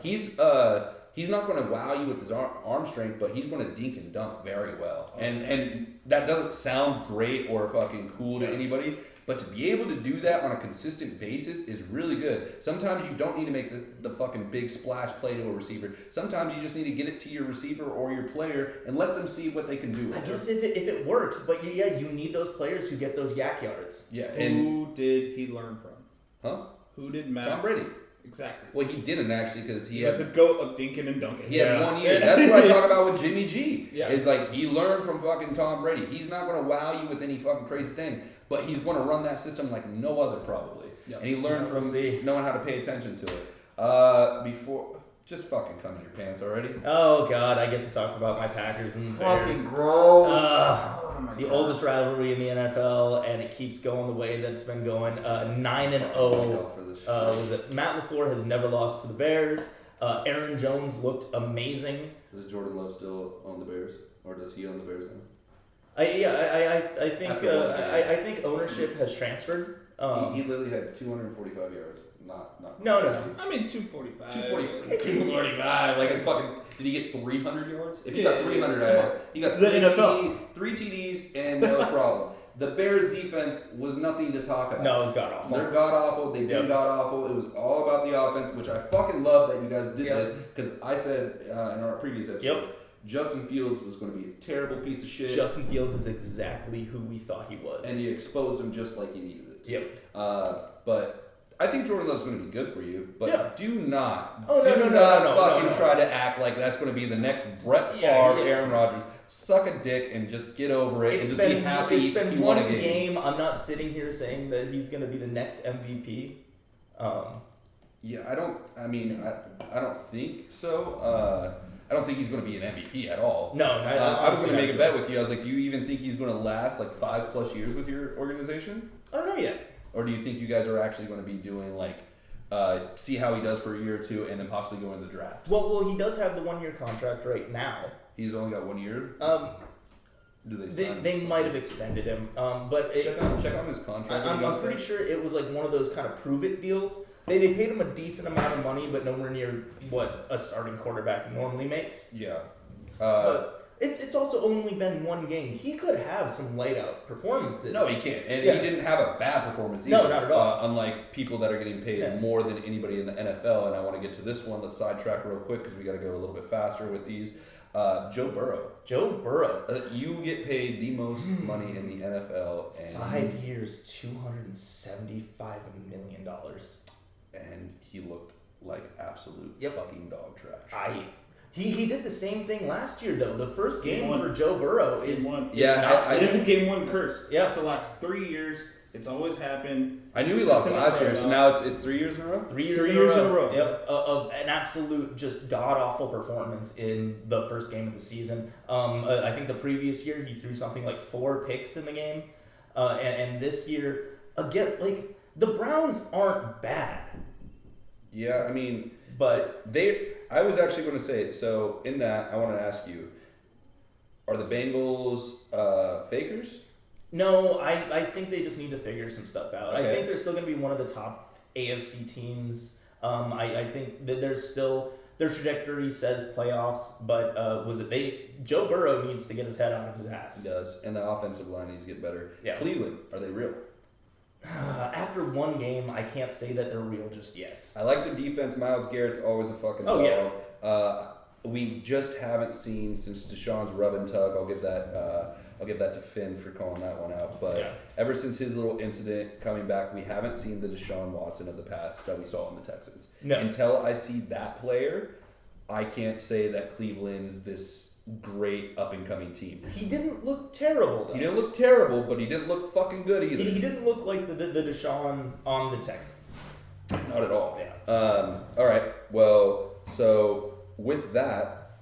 he's not going to wow you with his arm strength, but he's going to dink and dunk very well. And that doesn't sound great or fucking cool to anybody, but to be able to do that on a consistent basis is really good. Sometimes you don't need to make the fucking big splash play to a receiver. Sometimes you just need to get it to your receiver or your player and let them see what they can do.
I guess if it works, but you need those players who get those yak yards.
Yeah. Who did he learn from?
Huh?
Who did Matt?
Tom Brady.
Exactly.
Well, he didn't actually because he
was a goat of dinking and dunking.
He had 1 year. That's what I talk about with Jimmy G. Yeah. Is like he learned from fucking Tom Brady. He's not going to wow you with any fucking crazy thing, but he's going to run that system like no other probably. Yep. And he learned from knowing how to pay attention to it. Before. Just fucking come in your pants already.
Oh God, I get to talk about my Packers and Bears.
Fucking gross.
The oldest rivalry in the NFL, and it keeps going the way that it's been going. 9-0. Was it Matt LaFleur has never lost to the Bears. Aaron Jones looked amazing.
Does Jordan Love still own the Bears, or does he own the Bears now?
I think ownership has transferred.
He literally had 245 yards.
No.
I mean 245.
245. Like it's fucking. Did he get 300 yards? If he got 300, he got 3 TDs and no problem. The Bears defense was nothing to talk about.
No, it was god awful.
They're god awful. They've been god awful. It was all about the offense, which I fucking love that you guys did this because I said in our previous episode, Justin Fields was going to be a terrible piece of shit.
Justin Fields is exactly who we thought he was,
and you exposed him just like you needed it to.
Yep.
But. I think Jordan Love's going to be good for you, but do not try to act like that's going to be the next Brett Favre, Aaron Rodgers. Suck a dick and just get over it and just be happy.
It's been one game. I'm not sitting here saying that he's going to be the next MVP.
I don't think so. I don't think he's going to be an MVP at all.
No,
I was going to make a bet with you. I was like, do you even think he's going to last like 5+ years with your organization?
I don't know yet.
Or do you think you guys are actually going to be doing like, see how he does for a year or two and then possibly go in the draft?
Well, he does have the 1-year contract right now.
He's only got 1 year? Do
they might have extended him. But
check on his contract.
I'm pretty sure it was like one of those kind of prove-it deals. They paid him a decent amount of money, but nowhere near what a starting quarterback normally makes.
Yeah.
But It's also only been one game. He could have some light out performances.
No, he can't. And he didn't have a bad performance either.
No, not at all.
Unlike people that are getting paid more than anybody in the NFL. And I want to get to this one. Let's sidetrack real quick because we got to go a little bit faster with these. Joe Burrow.
Joe Burrow.
You get paid the most money in the NFL. And
5 years, $275 million.
And he looked like absolute fucking dog trash.
He did the same thing last year though. The first game for Joe Burrow is
it's a game one curse.
Yeah,
it's the last 3 years. It's always happened.
I knew he lost last year, so now it's 3 years in a row.
3 years in a row. Yep, of an absolute just god awful performance in the first game of the season. I think the previous year he threw something like 4 picks in the game, and this year again, like the Browns aren't bad.
Yeah, I mean,
but
I was actually going to say, so in that, I want to ask you, are the Bengals fakers?
No, I think they just need to figure some stuff out.
Okay.
I think they're still going to be one of the top AFC teams. I think that there's still, their trajectory says playoffs, but Joe Burrow needs to get his head out of his ass.
He does, and the offensive line needs to get better.
Yeah.
Cleveland, are they real?
After one game, I can't say that they're real just yet.
I like their defense. Myles Garrett's always a fucking dog.
Yeah.
We just haven't seen since Deshaun's rub and tug. I'll give that to Finn for calling that one out. But ever since his little incident coming back, we haven't seen the Deshaun Watson of the past that we saw in the Texans.
No.
Until I see that player, I can't say that Cleveland's this great up-and-coming team.
He didn't look terrible, though.
He didn't look terrible, but he didn't look fucking good either.
He didn't look like the Deshaun on the Texans.
Not at all.
Yeah.
All right. Well, so with that,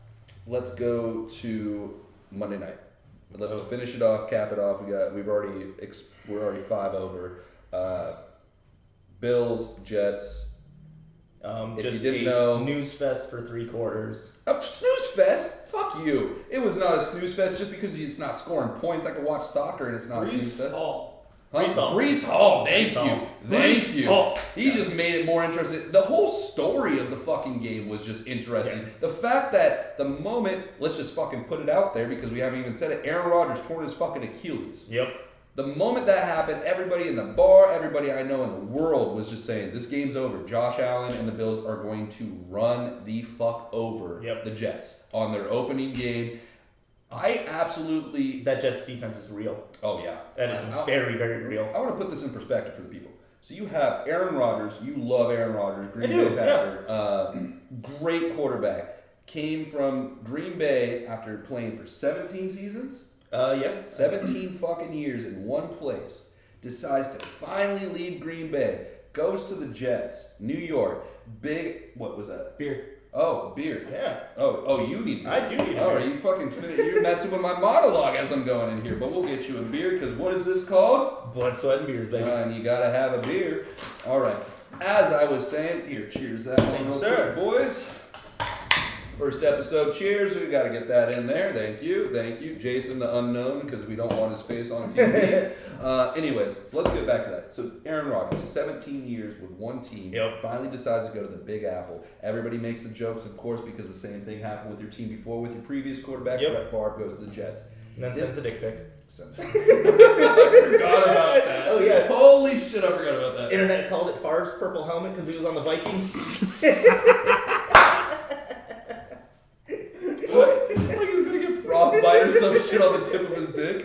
let's go to Monday night. Let's finish it off, cap it off. We're already 5 over. Bills, Jets.
Just a snooze fest for 3 quarters.
A snooze fest? Fuck you. It was not a snooze fest just because it's not scoring points. I could watch soccer and it's not a snooze fest. Breece Hall. Thank you. He just made it more interesting. The whole story of the fucking game was just interesting. Yeah. The fact that the moment, let's just fucking put it out there because we haven't even said it, Aaron Rodgers torn his fucking Achilles.
Yep.
The moment that happened, everybody in the bar, everybody I know in the world was just saying, this game's over. Josh Allen and the Bills are going to run the fuck over the Jets on their opening game. That Jets defense is real. Oh, yeah.
That is very, very real.
I want to put this in perspective for the people. So you have Aaron Rodgers. You love Aaron Rodgers. Green Bay Packer. Great quarterback. Came from Green Bay after playing for 17 seasons. 17 fucking years in one place. Decides to finally leave Green Bay. Goes to the Jets. New York. What was that?
Beer.
Oh, beer.
Yeah.
Oh, you need beer.
I do need beer.
All right, you fucking you're messing with my monologue as I'm going in here, but we'll get you a beer because what is this called?
Blood, sweat, and beers, baby.
And you gotta have a beer. All right. As I was saying, here, cheers that one real quick, boys. First episode, cheers. We got to get that in there. Thank you. Jason the Unknown, because we don't want his face on TV. Anyways, so let's get back to that. So Aaron Rodgers, 17 years with one team, finally decides to go to the Big Apple. Everybody makes the jokes, of course, because the same thing happened with your team before with your previous quarterback. Brett Favre goes to the Jets.
And then sends a dick pic.
I forgot about that.
Oh, yeah.
Holy shit, I forgot about that.
Internet called it Favre's purple helmet because he was on the Vikings.
Like he's gonna get frostbite or some shit on the tip of his dick.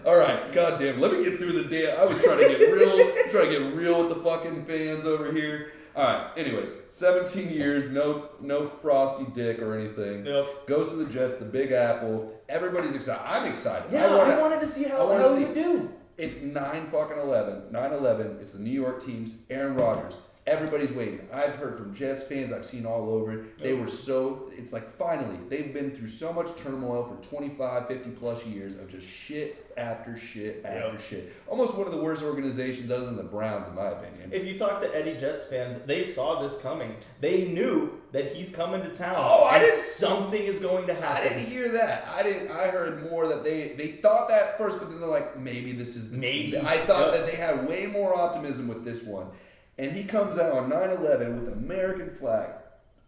All right, goddamn. Let me get through the day. I was trying to get real with the fucking fans over here. All right. Anyways, 17 years, no frosty dick or anything.
Yep.
Goes to the Jets, the Big Apple. Everybody's excited. I'm excited.
Yeah, I wanted to see how he would do.
It's 9-11. 9/11. It's the New York teams. Aaron Rodgers. Everybody's waiting. I've heard from Jets fans. I've seen all over it. They were it's like finally, they've been through so much turmoil for 25, 50 plus years of just shit after shit after shit. Almost one of the worst organizations other than the Browns, in my opinion.
If you talk to Eddie Jets fans, they saw this coming. They knew that he's coming to town. Something is going to happen.
I didn't hear that. I heard more that they thought that first, but then they're like, maybe this is
maybe.
I thought that they had way more optimism with this one. And he comes out on 9/11 with the American flag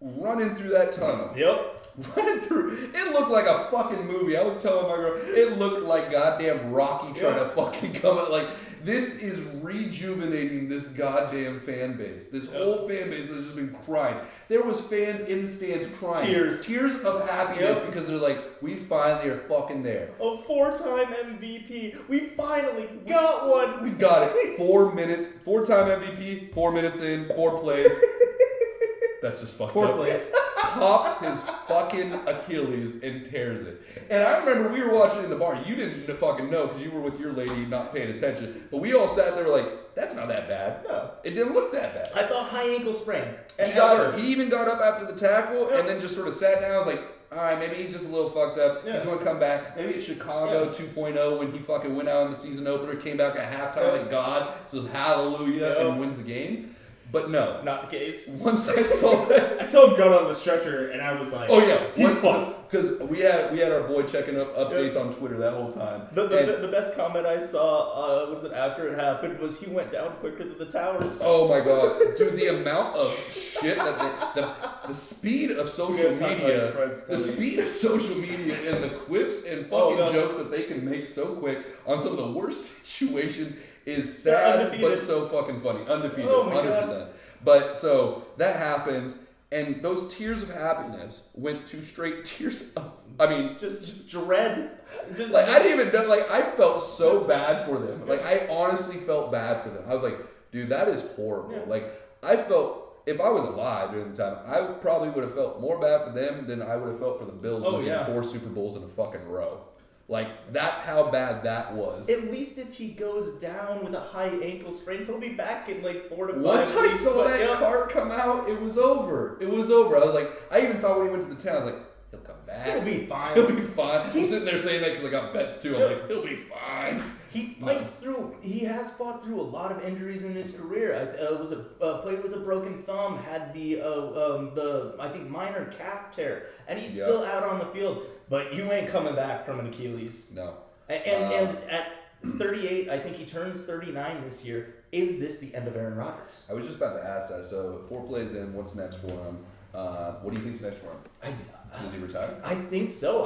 running through that tunnel.
Yep.
running through. It looked like a fucking movie. I was telling my girl, it looked like goddamn Rocky trying to fucking come out. Like, this is rejuvenating this goddamn fan base. This whole fan base that has just been crying. There was fans in the stands crying. Tears of happiness because they're like, we finally are fucking there.
A 4-time MVP. We finally got one.
We got it. 4 minutes. 4-time MVP. 4 minutes in. 4 plays. That's just fucked
4
up.
plays.
Pops his fucking Achilles and tears it. And I remember we were watching in the bar. You didn't fucking know because you were with your lady not paying attention. But we all sat there like, that's not that bad.
No.
It didn't look that bad.
I thought high ankle sprain.
He even got up after the tackle and then just sort of sat down. I was like, all right, maybe he's just a little fucked up. He's going to come back. Maybe it's Chicago 2.0 when he fucking went out in the season opener, came back at halftime like God, says hallelujah and wins the game. But no.
Not the case.
Once I saw that.
I saw him go on the stretcher and I was like,
oh yeah,
he's fucked.
Because we had our boy checking up updates on Twitter that whole time.
The best comment I saw after it happened was he went down quicker than the towers.
Oh my god. Dude, the amount of shit that the speed of social media, and the quips and fucking jokes that they can make so quick on some of the worst situations is sad, but so fucking funny. Undefeated, 100%. God. But so that happens, and those tears of happiness went to straight tears of,
just dread.
I didn't even know, I felt so bad for them. I honestly felt bad for them. I was like, dude, that is horrible. Yeah. I felt, if I was alive during the time, I probably would have felt more bad for them than I would have felt for the Bills losing 4 Super Bowls in a fucking row. That's how bad that was.
At least if he goes down with a high ankle sprain, he'll be back in 4 to 5
Once I saw that card come out, it was over. I was like, I even thought when he went to the town, I was like, he'll come back.
He'll be fine.
I'm sitting there saying that because I got bets too. I'm like, he'll be fine.
He he has fought through a lot of injuries in his career. Played with a broken thumb, had the I think minor calf tear, and he's still out on the field. But you ain't coming back from an Achilles.
No.
And at 38, I think he turns 39 this year. Is this the end of Aaron Rodgers?
I was just about to ask that. So 4 plays in, what's next for him? What do you think's next for him? Does he retire?
I think so.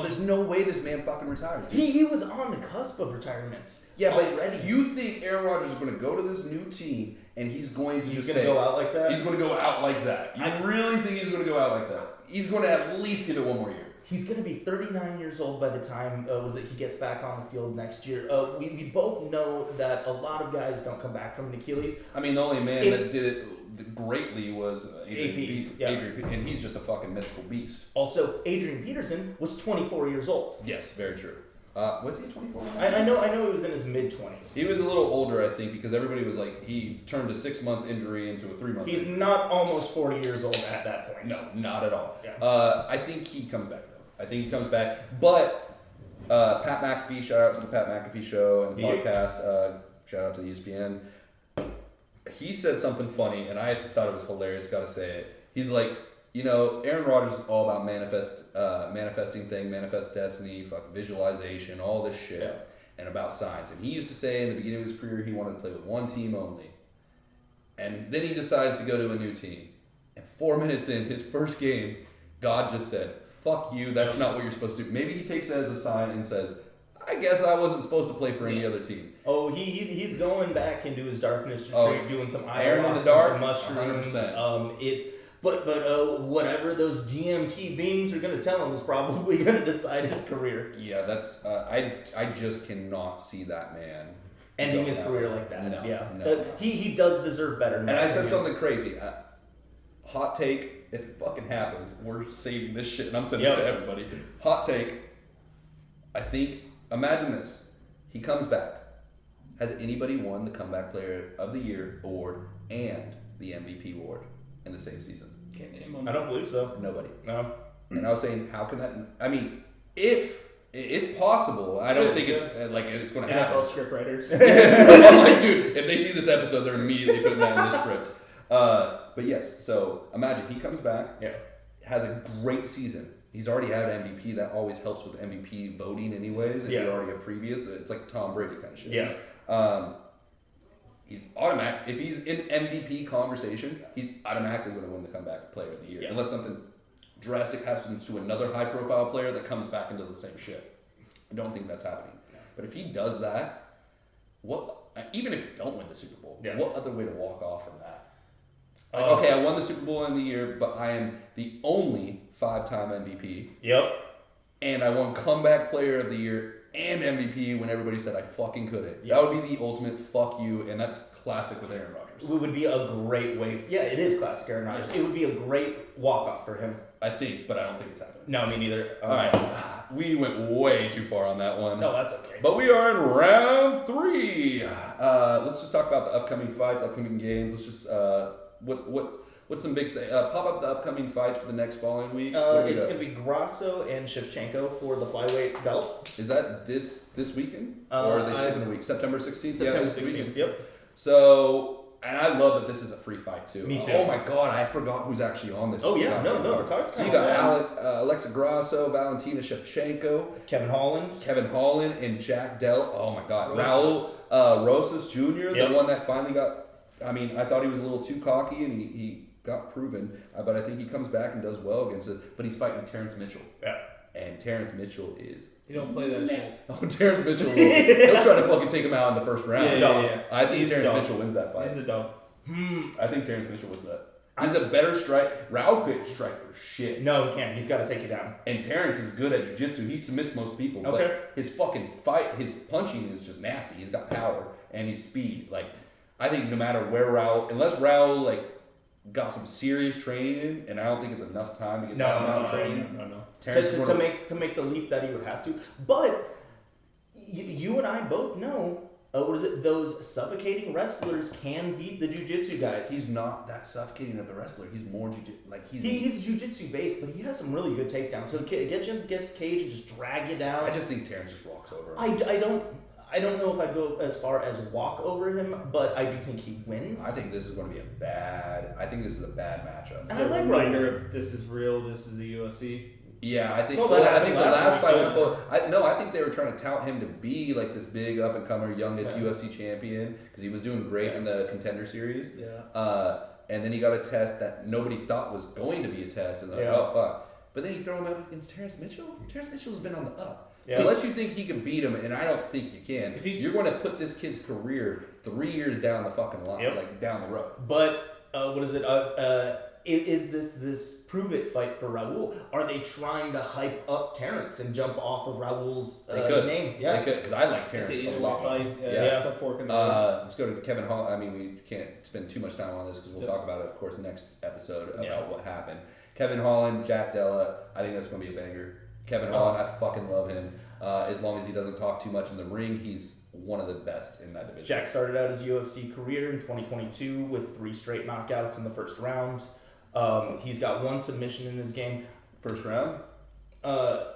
There's no way this man fucking retires.
He was on the cusp of retirement.
Yeah, but you think Aaron Rodgers is going to go to this new team and he's going to
go out like that?
He's going to go out like that. You really think he's going to go out like that? He's going to at least give it 1 more year.
He's going to be 39 years old by the time he gets back on the field next year. We both know that a lot of guys don't come back from an Achilles.
I mean, the only man that did it greatly was Adrian, and he's just a fucking mythical beast.
Also, Adrian Peterson was 24 years old.
Yes, very true. Was he 24?
I know he was in his mid-20s.
He was a little older, I think, because everybody was like, he turned a 6-month injury into a 3-month
He's
injury.
not almost 40 years old at that point.
No, not at all.
Yeah.
I think he comes back, though. But Pat McAfee, shout out to the Pat McAfee Show and the podcast. Shout out to the ESPN. He said something funny, and I thought it was hilarious, gotta say it. He's like, Aaron Rodgers is all about manifesting things, manifest destiny, visualization, all this shit, and about signs. And he used to say in the beginning of his career he wanted to play with one team only. And then he decides to go to a new team. And 4 minutes in, his first game, God just said, fuck you, that's not what you're supposed to do. Maybe he takes that as a sign and says, I guess I wasn't supposed to play for any other team.
Oh, he's going back into his darkness retreat, doing some ayahuasca, some mushrooms.
100%.
But whatever those DMT beings are going to tell him is probably going to decide his career.
Yeah, that's I just cannot see that man
ending his career like that.
No.
He does deserve better.
And I said something crazy. Hot take. If it fucking happens, we're saving this shit, and I'm sending it to everybody. Hot take. I think. Imagine this. He comes back. Has anybody won the Comeback Player of the Year award and the MVP award in the same season?
Can't name them.
I don't believe so.
Nobody.
No.
And I was saying, how can that? I mean, if it's possible, I don't think it's going to happen.
NFL script writers.
I'm like, dude, if they see this episode, they're immediately putting that in the script. But yes, so imagine he comes back, has a great season. He's already had an MVP. That always helps with MVP voting anyways. If you're already a previous, it's like Tom Brady kind of shit.
Yeah.
He's automatic. If he's in MVP conversation, he's automatically going to win the Comeback Player of the Year. Unless something drastic happens to another high-profile player that comes back and does the same shit. I don't think that's happening. But if he does that, even if you don't win the Super Bowl, what other way to walk off from that? Like, okay, I won the Super Bowl in the year, but I am the only 5-time MVP.
Yep.
And I won Comeback Player of the Year and MVP when everybody said I fucking couldn't.
Yep.
That would be the ultimate fuck you, and that's classic with Aaron Rodgers.
It would be a great way. It is classic Aaron Rodgers. It would be a great walk-off for him.
I think, but I don't think it's happening.
No, me neither.
All right. We went way too far on that one.
No, that's okay.
But we are in round 3. Let's just talk about the upcoming fights, upcoming games. Let's just, what's some big things? Pop up the upcoming fights for the next following week.
It's going to be Grasso and Shevchenko for the flyweight belt.
Is that this weekend? Or are they skipping a week? September 16th?
September 16th, yep.
So... And I love that this is a free fight, too.
Me too.
Oh, my God. I forgot who's actually on this.
Oh, yeah. No, the card's
So you got Alexa Grasso, Valentina Shevchenko.
Kevin
Holland, and Jack Dell. Oh, my God. Raul Rosas Jr., the one that finally got... I mean, I thought he was a little too cocky, and he got proven. But I think he comes back and does well against it. But he's fighting Terrence Mitchell.
Yeah.
And Terrence Mitchell is...
You don't play that shit.
Oh, Terrence Mitchell he'll try to fucking take him out in the first round.
Yeah.
I think Terrence Mitchell wins that fight.
He's a dog.
I think Terrence Mitchell wins that. He's a better strike. Raul couldn't strike for shit.
No, he can't. He's got to take you down.
And Terrence is good at jiu-jitsu. He submits most people.
Okay.
But his fucking fight, his punching is just nasty. He's got power and he's speed. Like, I think no matter where Raul, unless Raul, like, got some serious training in, and I don't think it's enough time to get that amount of training.
No.
To make the leap that he would have to. But you and I both know, those suffocating wrestlers can beat the jiu-jitsu guys.
He's not that suffocating of a wrestler. He's more
he's jiu-jitsu based, but he has some really good takedowns. So get you against cage and just drag you down.
I just think Terrence just walks over him.
I don't know if I'd go as far as walk over him, but I do think he wins.
I think this is going to be a bad matchup.
And I like
reminder if this is real, this is the UFC.
Yeah, I think. I think the last fight was. I think they were trying to tout him to be like this big up and comer, youngest UFC champion because he was doing great in the Contender Series.
Yeah.
And then he got a test that nobody thought was going to be a test, and they're like, oh fuck. But then you throw him out against Terrence Mitchell. Terrence Mitchell's been on the up. Yeah. So unless you think he can beat him, and I don't think you can, you're going to put this kid's career 3 years down the fucking line, like down the road.
But is this prove it fight for Raul? Are they trying to hype up Terrence and jump off of Raul's name? Yeah,
they could, because I like Terrence a lot. Let's go to Kevin Hall. I mean, we can't spend too much time on this because we'll talk about it, of course, next episode about what happened. Kevin Holland, Jack Della. I think that's going to be a banger. Kevin Holland, I fucking love him. As long as he doesn't talk too much in the ring, he's one of the best in that division.
Jack started out his UFC career in 2022 with 3 straight knockouts in the first round. He's got 1 submission in his game.
First round?
I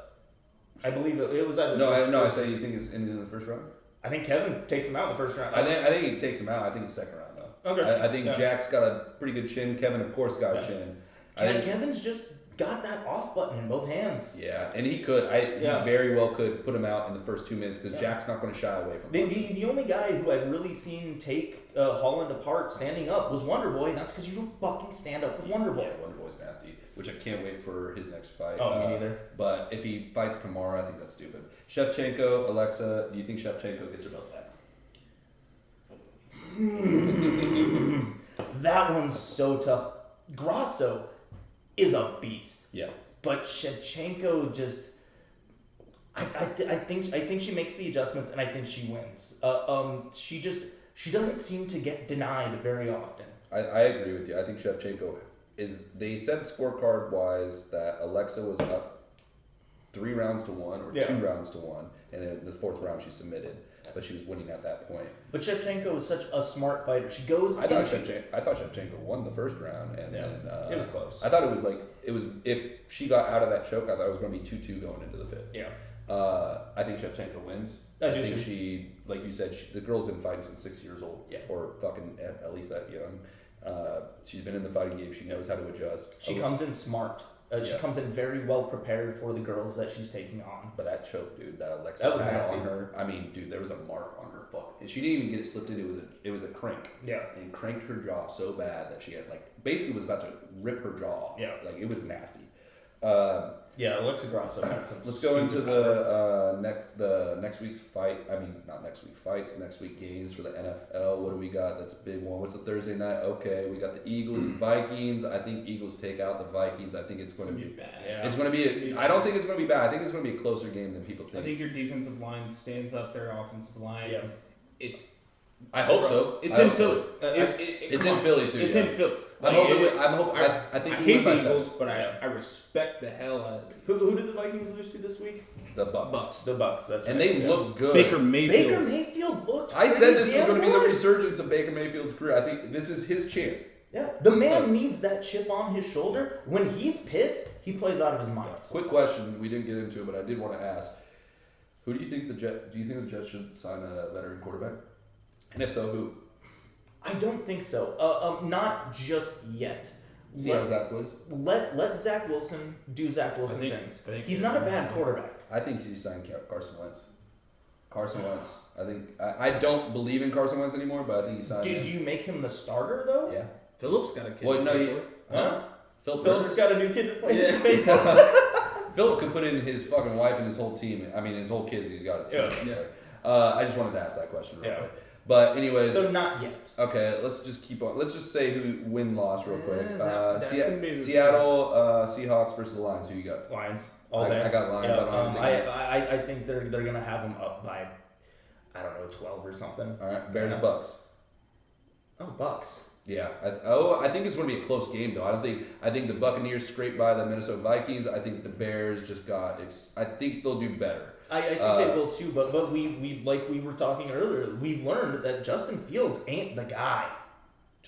believe it was either.
I say you think it's in the first round?
I think Kevin takes him out in the first round.
I think he takes him out. I think it's second round though.
Okay.
I think Jack's got a pretty good chin. Kevin, of course, got a chin.
Kevin's just got that off button in both hands.
Yeah, and he could. He very well could put him out in the first 2 minutes because Jack's not going to shy away from him.
The only guy who I've really seen take Holland apart standing up was Wonder Boy, and that's because you don't fucking stand up with Wonder Boy.
Yeah, Wonder Boy's nasty, which I can't wait for his next fight.
Oh, me neither.
But if he fights Kamara, I think that's stupid. Shevchenko, Alexa, do you think Shevchenko gets her belt back?
That one's so tough. Grasso is a beast.
Yeah.
But Shevchenko just, I think she makes the adjustments, and I think she wins. She doesn't seem to get denied very often.
I agree with you. I think Shevchenko is. They said scorecard wise that Alexa was up 3 rounds to 1 or 2 rounds to 1, and in the 4th round she submitted, but she was winning at that point.
But Shevchenko is such a smart fighter. She goes.
I thought Shevchenko won the first round, and then
it was close.
I thought it was if she got out of that choke, I thought it was going to be 2-2 going into the 5th.
Yeah.
I think Shevchenko wins.
I
think
too.
she, like you said, the girl's been fighting since 6 years old, or fucking at least that young. She's been in the fighting game. She knows how to adjust.
She comes in smart. She comes in very well prepared for the girls that she's taking on.
But that choke, dude, that Alexa
that was
had
nasty.
on her. I mean, dude, there was a mark on her fuck. She didn't even get it slipped in. It was a crank.
Yeah.
And cranked her jaw so bad that she had basically was about to rip her jaw off.
Yeah.
It was nasty.
Yeah, Alexa Grasso has some.
Let's go into the next week's fight. I mean, not next week fights. Next week games for the NFL. What do we got? That's a big one. What's the Thursday night? Okay, we got the Eagles and Vikings. I think Eagles take out the Vikings. I think it's going to be
bad.
Yeah. It's going to be. I don't think it's going to be bad. I think it's going to be a closer game than people think.
I think your defensive line stands up their offensive line.
Yeah.
I hope so.
It's in Philly.
It's in Philly too.
It's
yeah.
in Philly.
I think
I
we
hate
win
the
by
Eagles, but I respect the hell out of them.
Who did the Vikings lose to this week?
The Bucks.
The Bucks. That's
and
right.
they look good.
Baker Mayfield
looked.
I said this was going to be the resurgence of Baker Mayfield's career. I think this is his chance.
Yeah, the man needs that chip on his shoulder. When he's pissed, he plays out of his mind.
Quick question: we didn't get into it, but I did want to ask: who do you think Do you think the Jets should sign a veteran quarterback? And if so, who?
I don't think so. Not just yet.
See how Zach plays?
Let Zach Wilson do Zach Wilson things. He's not a bad quarterback.
I think he signed Carson Wentz. Carson Wentz. I think I don't believe in Carson Wentz anymore, but I think he signed.
Do you make him the starter though?
Yeah.
Phillips got a kid.
Well, no,
huh?
Phillips
got a new kid to play for.
Philip could put in his fucking wife and his whole team. I mean, his whole kids. He's got a team.
Yeah.
I just wanted to ask that question real quick. But anyways.
So not yet.
Okay, let's just keep on. Let's just say who win-loss real quick.
Seattle
Seahawks versus the Lions. Who you got?
Lions. All day.
I got Lions.
Yeah, I think they're gonna have them up by, I don't know, 12 or something.
All right, Bears Bucks.
Oh, Bucks.
Yeah. I think it's going to be a close game though. I think the Buccaneers scraped by the Minnesota Vikings. I think the Bears just got. I think they'll do better.
I think they will too. But we like we were talking earlier. We've learned that Justin Fields ain't the guy.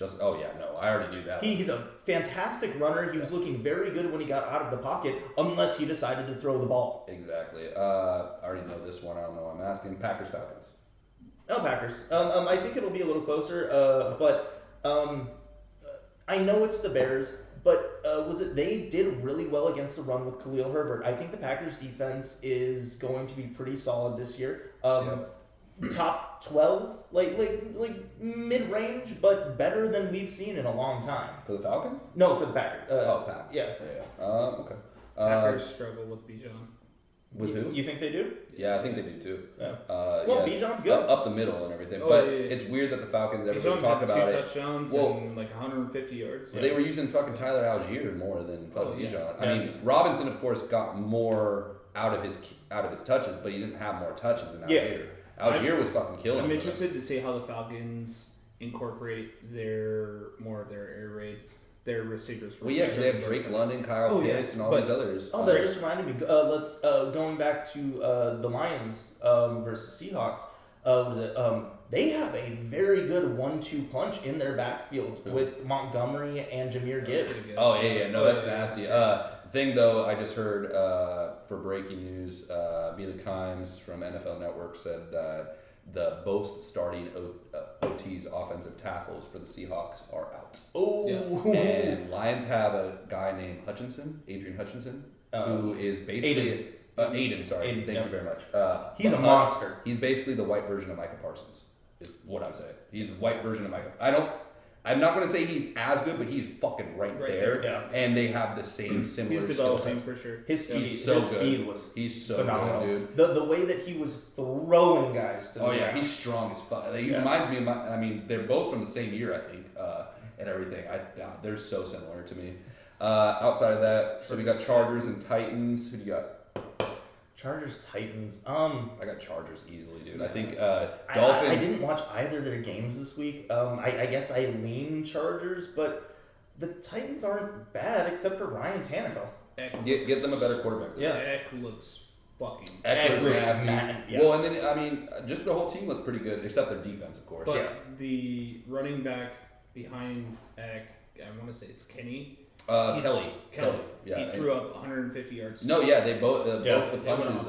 I already knew that.
He's a fantastic runner. He was looking very good when he got out of the pocket, unless he decided to throw the ball.
Exactly. I already know this one. I don't know why I'm asking. Packers Falcons.
Oh, Packers. I think it'll be a little closer. But I know it's the Bears. But they did really well against the run with Khalil Herbert. I think the Packers defense is going to be pretty solid this year. Top 12, like mid-range, but better than we've seen in a long time.
For the Falcons?
No, for the Packers.
Packers.
Yeah.
Okay.
Packers struggle with Bijan.
With who?
You think they do?
Yeah, I think they do too.
Yeah. Bijan's good.
Up the middle and everything. But it's weird that the Falcons, everybody's talking about it.
2 touchdowns and like 150 yards.
Well, they were using fucking Tyler Algier more than fucking Bijan. I mean, Robinson, of course, got more out of his touches, but he didn't have more touches than Algier. Algier was fucking killing him.
I'm interested to see how the Falcons incorporate more of their air raid. Their receivers.
Well, yeah, because they have Drake London, Kyle Pitts, and all these others.
Oh, that just reminded me. Going back to the Lions versus Seahawks. They have a very good 1-2 punch in their backfield with Montgomery and Jahmyr Gibbs.
Oh yeah, no, that's nasty. Thing though, I just heard for breaking news, Mila Kimes from NFL Network said that both starting OT's offensive tackles for the Seahawks are out.
Oh,
and Lions have a guy named Adrian Hutchinson, who is basically Aiden. Thank you very much.
He's a monster.
He's basically the white version of Micah Parsons, is what I'm saying. He's the white version of Micah. I'm not going to say he's as good, but he's fucking right there.
Yeah.
And they have the same similar
He's developing for sure.
His speed,
he's so good.
Speed was phenomenal.
Good, dude.
The way that he was throwing guys to the ground.
He's strong as fuck. He reminds me of they're both from the same year, I think, and everything. They're so similar to me. Outside of that, so we got Chargers and Titans. Who do you got?
Chargers, Titans.
I got Chargers easily, dude. I think
Dolphins. I didn't watch either of their games this week. I guess I lean Chargers, but the Titans aren't bad except for Ryan Tannehill.
Get them a better quarterback.
Yeah, Eck looks fucking.
Eck looks nasty.
Yeah.
Well, and then just the whole team looked pretty good except their defense, of course.
But the running back behind Eck, I want to say it's Kenny.
Kelly.
Yeah, he threw up 150 yards.
No, yeah, they both the punches.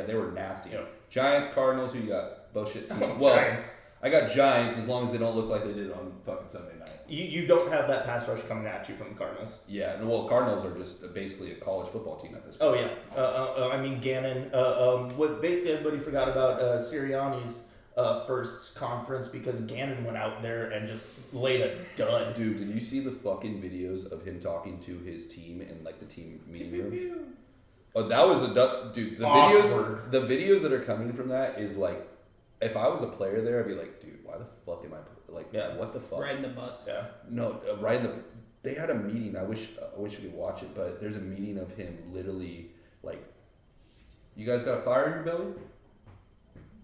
They were nasty.
Yeah.
Giants, Cardinals. Who you got? Bullshit team.
Giants.
I got Giants as long as they don't look like they did on fucking Sunday night.
You don't have that pass rush coming at you from the Cardinals.
Yeah, well, Cardinals are just basically a college football team at this point.
Oh yeah. Gannon. What basically everybody forgot about Sirianni's first conference because Gannon went out there and just laid a dud.
Dude, did you see the fucking videos of him talking to his team in like the team meeting room? Oh, that was dude. The videos that are coming from that is like, if I was a player there, I'd be like, dude, why the fuck am I like? Yeah. What the fuck?
Riding the bus.
Yeah.
No, riding the. They had a meeting. I wish we could watch it, but there's a meeting of him literally like, you guys got a fire in your belly?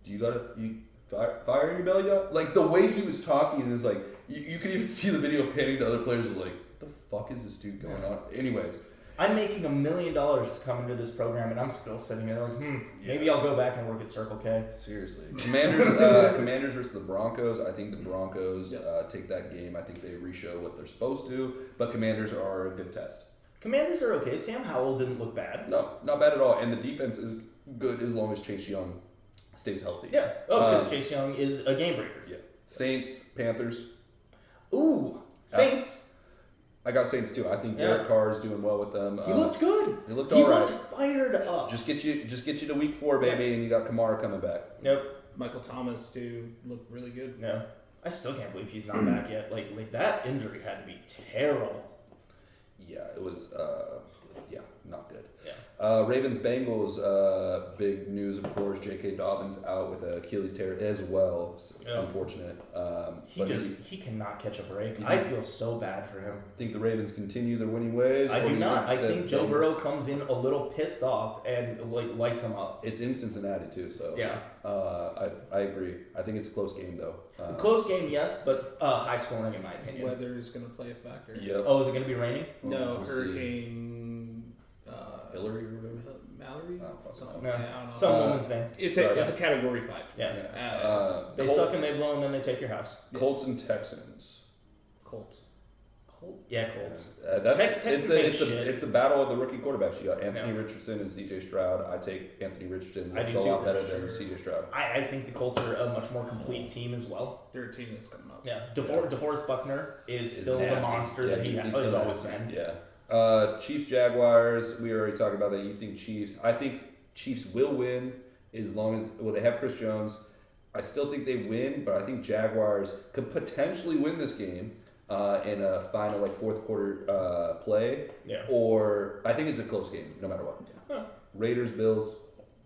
Do you got fire in your belly, dog? Like the way he was talking is like, you could even see the video panning to other players like, what the fuck is this dude going on? Anyways.
I'm making $1 million to come into this program, and I'm still sitting there like, maybe I'll go back and work at Circle K.
Seriously. Commanders versus the Broncos. I think the Broncos take that game. I think they re-show what they're supposed to, but Commanders are a good test.
Commanders are okay. Sam Howell didn't look bad.
No, not bad at all. And the defense is good as long as Chase Young stays healthy.
Yeah. Oh, because Chase Young is a game breaker.
Yeah. Saints, Panthers.
Ooh, Saints.
I got Saints too. I think Derek Carr is doing well with them.
He looked good.
He looked all right.
He looked fired up.
Just get you to week 4, baby, and you got Kamara coming back.
Yep.
Michael Thomas too looked really good.
Yeah. I still can't believe he's not back yet. Like that injury had to be terrible.
Yeah, it was. Not good.
Yeah.
Ravens Bengals. Big news, of course. J.K. Dobbins out with a Achilles tear as well. Unfortunate.
He cannot catch a break. I feel so bad for him.
Think the Ravens continue their winning ways?
I do not. I think Joe Burrow comes in a little pissed off and lights him up.
It's in Cincinnati too, so
yeah.
I agree. I think it's a close game though.
Close game, yes, but high scoring in my opinion.
Weather is going to play a factor.
Yep.
Oh, is it going to be raining?
No, Hurricane
Hillary or whatever.
Mallory?
Some woman's name.
It's a category 5.
Yeah. They suck and they blow and then they take your house.
Colts and Texans.
Colts.
Yeah, Colts.
It's a battle of the rookie quarterbacks. You got Anthony Richardson and C.J. Stroud. I take Anthony Richardson a lot better than C.J. Stroud.
I think the Colts are a much more complete team as well.
They're a team that's coming up.
Yeah. DeForest Buckner is still the monster that he has always been.
Yeah. Chiefs Jaguars. We already talked about that. You think Chiefs? I think Chiefs will win as long as they have Chris Jones. I still think they win, but I think Jaguars could potentially win this game. In a final fourth quarter play, or I think it's a close game no matter what. Yeah. Raiders, Bills.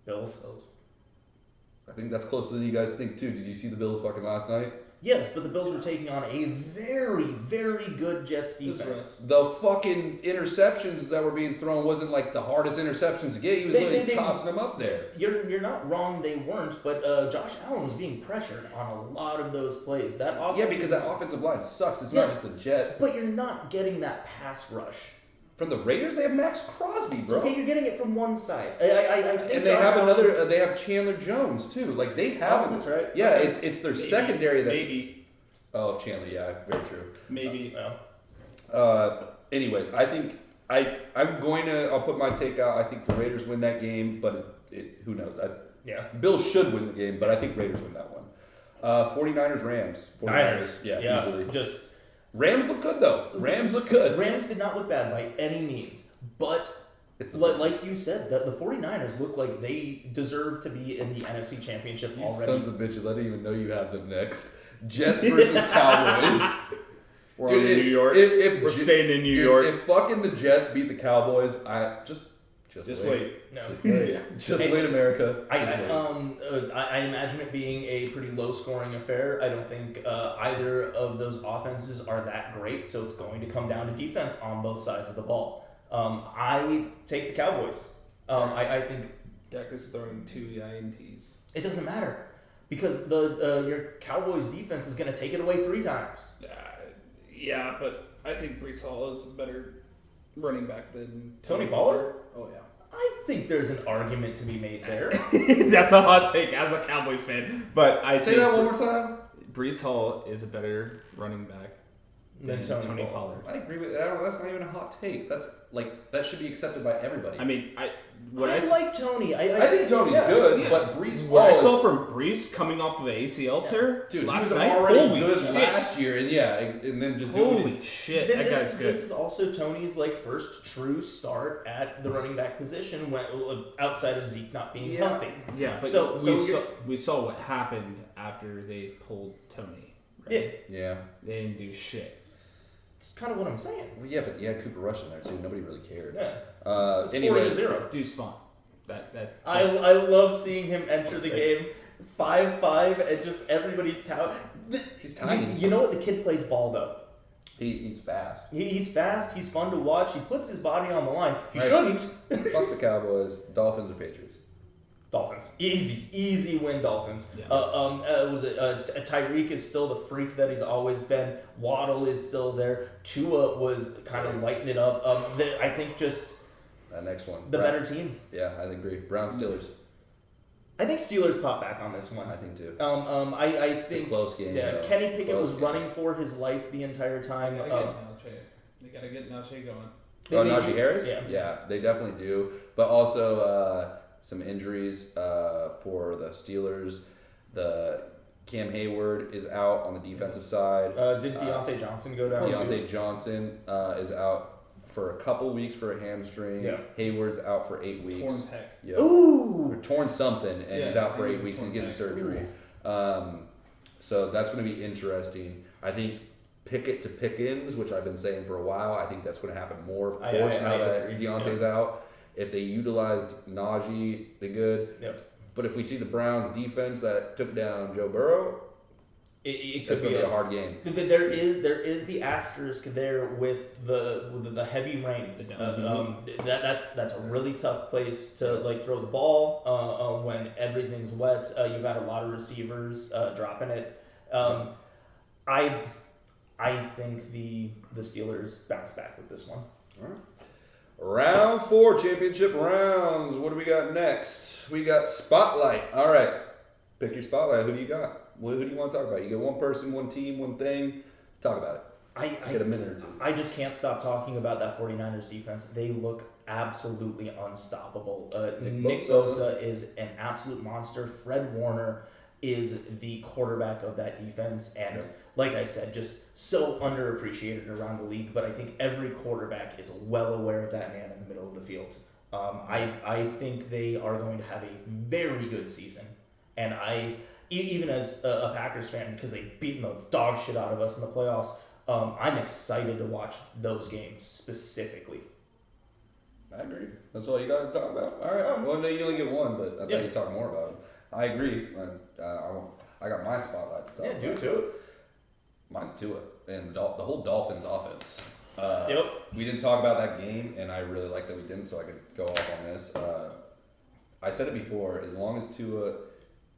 I think that's closer than you guys think too. Did you see the Bills fucking last night?
Yes, but the Bills were taking on a very, very good Jets defense.
The fucking interceptions that were being thrown wasn't like the hardest interceptions to get. He was literally tossing them up there.
You're not wrong, they weren't, but Josh Allen was being pressured on a lot of those plays.
Because that offensive line sucks. It's not just the Jets.
But you're not getting that pass rush.
From the Raiders, they have Max Crosby, bro.
Okay, you're getting it from one side. I think
and they have another. They have Chandler Jones too. Like they have.
That's right.
Yeah, it's their secondary. That's
maybe.
Oh, Chandler. Yeah, very true.
Maybe.
Anyways, I think I'll put my take out. I think the Raiders win that game, but who knows? Bills should win the game, but I think Raiders win that one. 49ers Rams. 49ers. Yeah, easily. Rams look good, though. Rams look good.
Rams did not look bad by any means. But, like you said, the 49ers look like they deserve to be in the NFC Championship already.
Sons of bitches. I didn't even know you had them next. Jets versus Cowboys.
We're in New York. We're staying in New York.
If fucking the Jets beat the Cowboys, just wait.
No.
Just wait. Just wait, America.
I imagine it being a pretty low-scoring affair. I don't think either of those offenses are that great, so it's going to come down to defense on both sides of the ball. I take the Cowboys. I think
Dak is throwing 2 INTs.
It doesn't matter because your Cowboys defense is going to take it away 3 times.
Yeah, but I think Breece Hall is a better running back than
Tony Pollard.
Oh yeah.
I think there's an argument to be made there.
That's a hot take as a Cowboys fan, but I
say that one more time.
Breece Hall is a better running back than Tony Pollard.
I agree with that. That's not even a hot take. That should be accepted by everybody.
I mean, I
like Tony.
I think Tony's good, but Brees.
What I saw from Brees coming off of the ACL tear,
dude,
last
he was
night,
already good last year, and then just
holy shit, that guy's good.
This is also Tony's first true start at the running back position, when outside of Zeke not being healthy.
Yeah, but we saw what happened after they pulled Tony. Right?
Yeah.
They didn't do shit.
It's kind of what I'm saying.
Well, yeah, but you had Cooper Rush in there too. Nobody really cared.
Yeah.
Anyway,
40-0.
Deuce Vaughn.
I love seeing him enter the game 5'5" and just everybody's
He's tiny.
You know what? The kid plays ball though.
He's fast.
He's fast. He's fun to watch. He puts his body on the line. He shouldn't.
Fuck the Cowboys. Dolphins or Patriots?
Dolphins. Easy win, Dolphins.
Yeah.
Tyreek is still the freak that he's always been. Waddle is still there. Tua was kind of lighting it up. I think just
that next one.
The better team.
Yeah, I agree. Browns Steelers.
I think Steelers pop back on this one.
I think too.
I think
it's a close game.
Yeah, Kenny Pickett was running for his life the entire time.
They gotta get Najee going.
Najee Harris?
Yeah,
they definitely do. But also some injuries for the Steelers. The Cam Hayward is out on the defensive side.
Did Deontay Johnson go down?
Deontay Johnson is out for a couple weeks for a hamstring.
Yeah.
Hayward's out for 8 weeks.
Torn pec.
Yep.
Ooh.
Or torn something, and he's out for 8 weeks. He's getting surgery. So that's going to be interesting. I think Pickett to Pickens, which I've been saying for a while, I think that's going to happen more, of course, now that Deontay's out. If they utilized Najee, they're good.
Yep.
But if we see the Browns defense that took down Joe Burrow, it's going to be a hard game.
There is the asterisk there with the heavy rains. That's a really tough place to throw the ball when everything's wet. You got a lot of receivers dropping it. I think the Steelers bounce back with this one.
All right. Round 4, championship rounds. What do we got next? We got Spotlight. All right. Pick your Spotlight. Who do you got? Who do you want to talk about? You get one person, one team, one thing. Talk about it. I get a minute or two.
I just can't stop talking about that 49ers defense. They look absolutely unstoppable. Nick Bosa is an absolute monster. Fred Warner is the quarterback of that defense. And like I said, just so underappreciated around the league. But I think every quarterback is well aware of that man in the middle of the field. I think they are going to have a very good season. And even as a Packers fan, because they've beaten the dog shit out of us in the playoffs, I'm excited to watch those games specifically.
I agree. That's all you got to talk about? All right. Well, you only get one, but I thought you'd talk more about it. I agree. I got my spotlight to talk about.
Yeah, do too.
Mine's Tua. And the whole Dolphins offense. We didn't talk about that game, and I really like that we didn't, so I could go off on this. I said it before, as long as Tua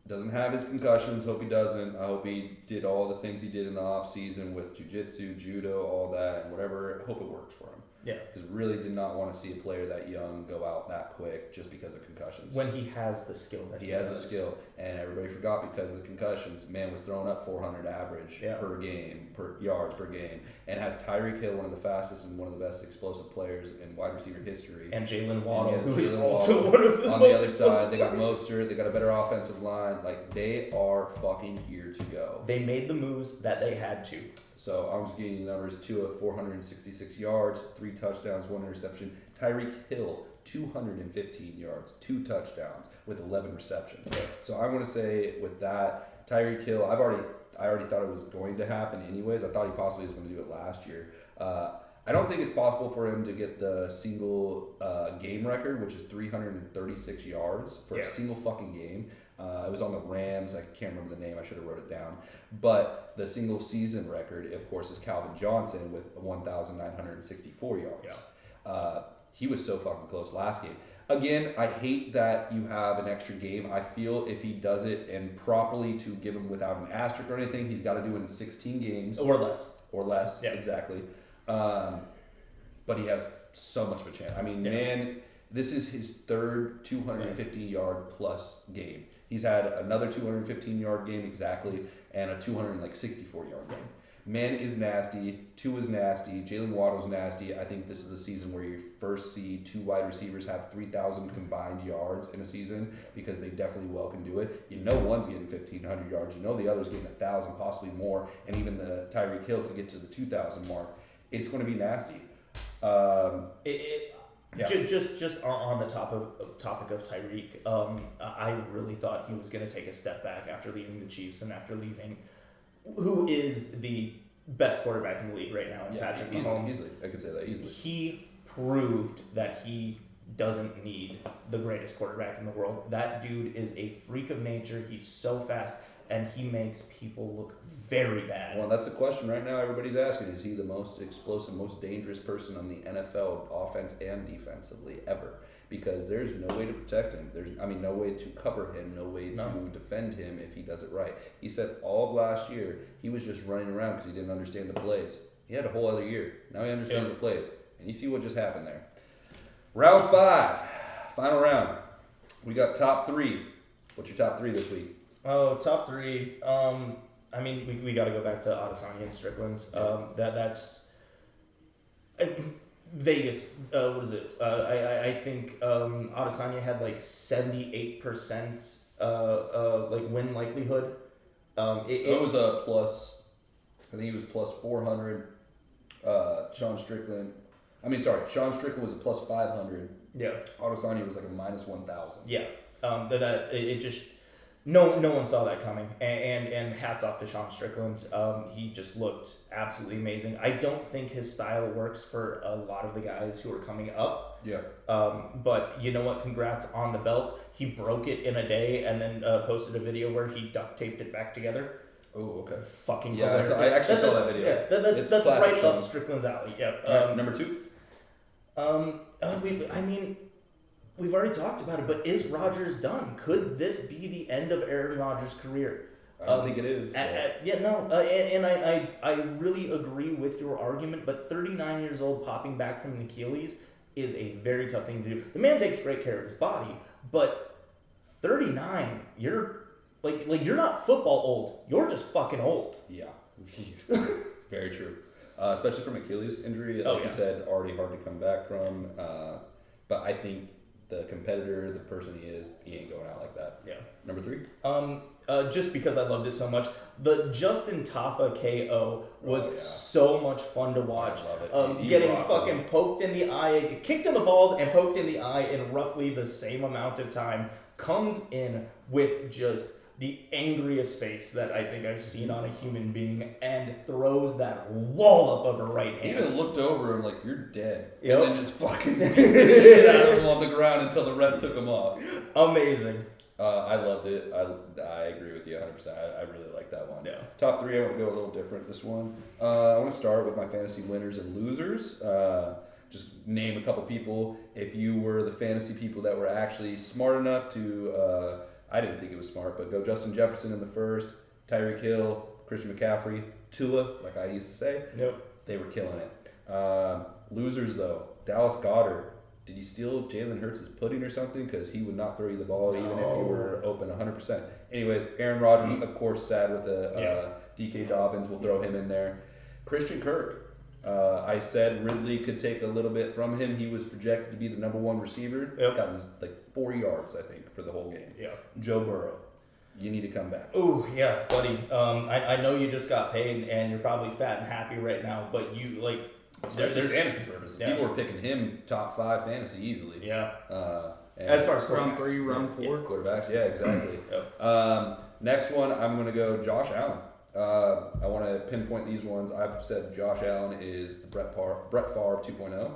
doesn't have his concussions, hope he doesn't. I hope he did all the things he did in the offseason with jiu-jitsu, judo, all that, and whatever. I hope it works for him.
Yeah.
Because really did not want to see a player that young go out that quick just because of concussions.
When he has the skill that
he has the skill, and everybody forgot because of the concussions. Man was throwing up 400 average per game, per yards per game, and has Tyreek Hill, one of the fastest and one of the best explosive players in wide receiver history.
And Jalen Waddle, who is also one of the
on
most
the other side. They got Mostert. They got a better offensive line. Like, they are fucking here to go.
They made the moves that they had to.
So I'm just getting you numbers. Tua, 466 yards, 3 touchdowns, 1 interception. Tyreek Hill, 215 yards, 2 touchdowns with 11 receptions. So I'm going to say with that, Tyreek Hill, I already thought it was going to happen anyways. I thought he possibly was going to do it last year. I don't think it's possible for him to get the single game record, which is 336 yards for a single fucking game. It was on the Rams. I can't remember the name. I should have wrote it down. But the single season record, of course, is Calvin Johnson with 1,964 yards. Yeah. He was so fucking close last game. Again, I hate that you have an extra game. I feel if he does it and properly to give him without an asterisk or anything, he's got to do it in 16 games.
Or less.
Or less, exactly. But he has so much of a chance. I mean, man, this is his third 250-yard plus game. He's had another 215-yard game exactly and a 264-yard game. Man is nasty. Tua is nasty. Jalen Waddle's nasty. I think this is the season where you first see 2 wide receivers have 3,000 combined yards in a season because they definitely well can do it. You know one's getting 1,500 yards. You know the other's getting 1,000, possibly more. And even the Tyreek Hill could get to the 2,000 mark. It's going to be nasty.
Just on the topic of Tyreek, I really thought he was going to take a step back after leaving the Chiefs and after leaving who is the best quarterback in the league right now in Patrick Mahomes.
Easily. I could say that easily.
He proved that he doesn't need the greatest quarterback in the world. That dude is a freak of nature. He's so fast, and he makes people look very bad.
Well, that's the question right now everybody's asking. Is he the most explosive, most dangerous person on the NFL offense and defensively ever? Because there's no way to protect him. There's no way to cover him, no way to defend him if he does it right. He said all of last year he was just running around because he didn't understand the plays. He had a whole other year. Now he understands the plays. And you see what just happened there. Round 5, final round. We got top 3. What's your top 3 this week?
Oh, top 3. We got to go back to Adesanya and Strickland. That's Vegas. What is it? I think Adesanya had like 78% win likelihood.
It was a plus. I think he was plus 400. Sean Strickland was a plus 500.
Yeah.
Adesanya was like a minus 1,000.
Yeah. It just. No one saw that coming, and hats off to Sean Strickland. He just looked absolutely amazing. I don't think his style works for a lot of the guys who are coming up.
Yeah.
But you know what? Congrats on the belt. He broke it in a day, and then posted a video where he duct taped it back together.
Oh, okay.
Fucking
hilarious. I actually saw that video.
Yeah, that's right up Strickland's alley. Yeah.
Right, number 2.
We've already talked about it, but is Rodgers done? Could this be the end of Aaron Rodgers' career?
I don't think it is.
I really agree with your argument, but 39 years old popping back from an Achilles is a very tough thing to do. The man takes great care of his body, but 39, you're you're not football old. You're just fucking old.
Yeah. Very true. Especially from Achilles injury, like you said, already hard to come back from. But I think the competitor, the person he ain't going out like that.
Yeah.
Number 3?
Just because I loved it so much. The Justin Taffa KO was so much fun to watch.
I love it.
Getting fucking poked in the eye, kicked in the balls and poked in the eye in roughly the same amount of time. Comes in with just the angriest face that I think I've seen on a human being and throws that wallop of a right hand.
He even looked over and like, you're dead.
Yep.
And then just fucking beat the shit out of him on the ground until the ref took him off.
Amazing.
I loved it. I agree with you 100%. I really like that one.
Yeah.
Top 3, I want to go a little different this one. I want to start with my fantasy winners and losers. Just name a couple people. If you were the fantasy people that were actually smart enough to... I didn't think it was smart, but go Justin Jefferson in the first, Tyreek Hill, Christian McCaffrey, Tua, like I used to say.
Yep.
They were killing it. Losers, though. Dallas Goedert. Did you steal Jalen Hurts' pudding or something? Because he would not throw you the ball even if you were open 100%. Anyways, Aaron Rodgers, of course, sad with the DK Dobbins. We'll throw him in there. Christian Kirk. I said Ridley could take a little bit from him. He was projected to be the number 1 receiver.
Yep.
Got like 4 yards, I think, for the whole game.
Yeah.
Joe Burrow. You need to come back.
Ooh, yeah, buddy. I know you just got paid and you're probably fat and happy right now, but you like...
Especially fantasy purposes. Yeah. People were picking him top 5 fantasy easily.
Yeah. As far as
round 3, round 4.
Quarterbacks, yeah, exactly.
Yep.
Next one, I'm going to go Josh Allen. I want to pinpoint these ones. I've said Josh Allen is the Brett Favre 2.0.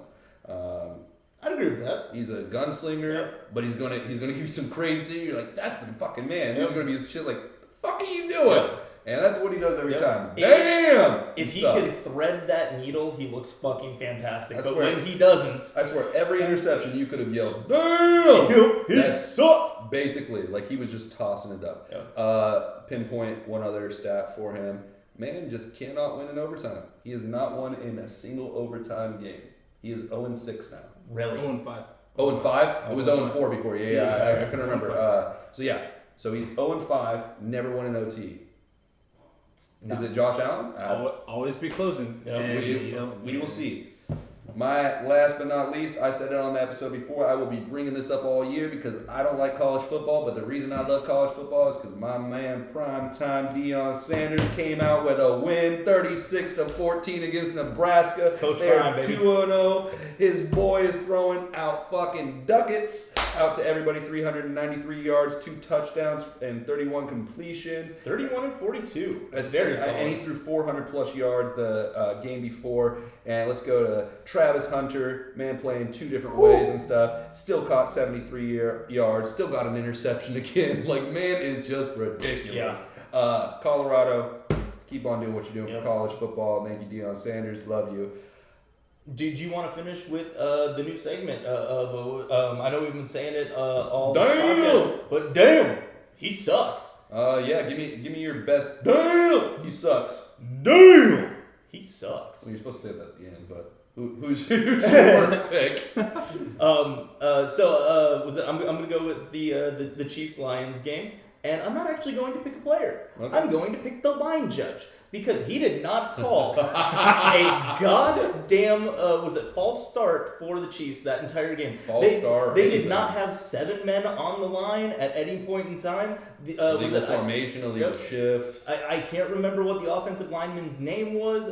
I'd agree with that.
He's a gunslinger, but he's gonna give you some crazy thing. You're like, that's the fucking man. He's gonna be this shit like, the fuck are you doing?
Yep.
And that's what he does every time. Damn!
If he can thread that needle, he looks fucking fantastic. But
swear,
when he doesn't...
I swear, every interception you could have yelled, damn!
He sucks!
Basically, like he was just tossing it up.
Yep.
Pinpoint one other stat for him. Man just cannot win in overtime. He has not won in a single overtime game. He is 0-6 now.
Really?
0-5.
0-5? It was 0-4 before. I couldn't remember. So he's 0-5, never won an OT. Is it Josh Allen?
Always be closing.
Yeah, we will see. My last but not least, I said it on the episode before, I will be bringing this up all year because I don't like college football, but the reason I love college football is because my man, primetime Deion Sanders, came out with a win, 36-14 against Nebraska.
Coach
They're
Prime, baby.
2-0. His boy is throwing out fucking ducats out to everybody, 393 yards, 2 touchdowns, and 31 completions.
31 and 42.
That's
very solid.
And he threw 400 plus yards the game before. And let's go to Travis Hunter, man, playing 2 different ways and stuff. Still caught 73 yards. Still got an interception again. Like, man, is just ridiculous. Yeah. Colorado, keep on doing what you're doing for college football. Thank you, Deion Sanders. Love you.
Did you want to finish with the new segment of I know we've been saying it all
damn,
but damn, he sucks.
Yeah, give me your best. Damn, he sucks.
Damn, he sucks.
Well, you're supposed to say that at the end, but who's your first pick?
Was it? I'm gonna go with the Chiefs Lions game, and I'm not actually going to pick a player. Okay. I'm going to pick the line judge. Because he did not call a goddamn false start for the Chiefs that entire game. They did not have 7 men on the line at any point in time.
Illegal formation, illegal shifts.
I can't remember what the offensive lineman's name was.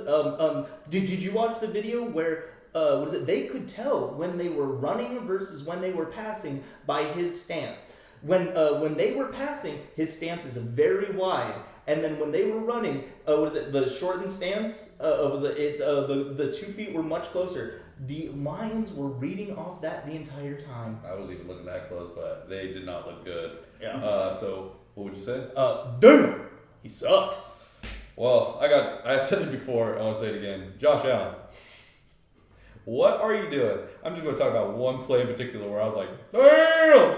Did you watch the video where they could tell when they were running versus when they were passing by his stance. When they were passing, his stance is very wide. And then when they were running, the shortened stance? The 2 feet were much closer. The Lions were reading off that the entire time.
I was even looking that close, but they did not look good.
Yeah.
So what would you say?
Dude, he sucks.
Well, I said it before. I want to say it again. Josh Allen. What are you doing? I'm just going to talk about one play in particular where I was like, damn!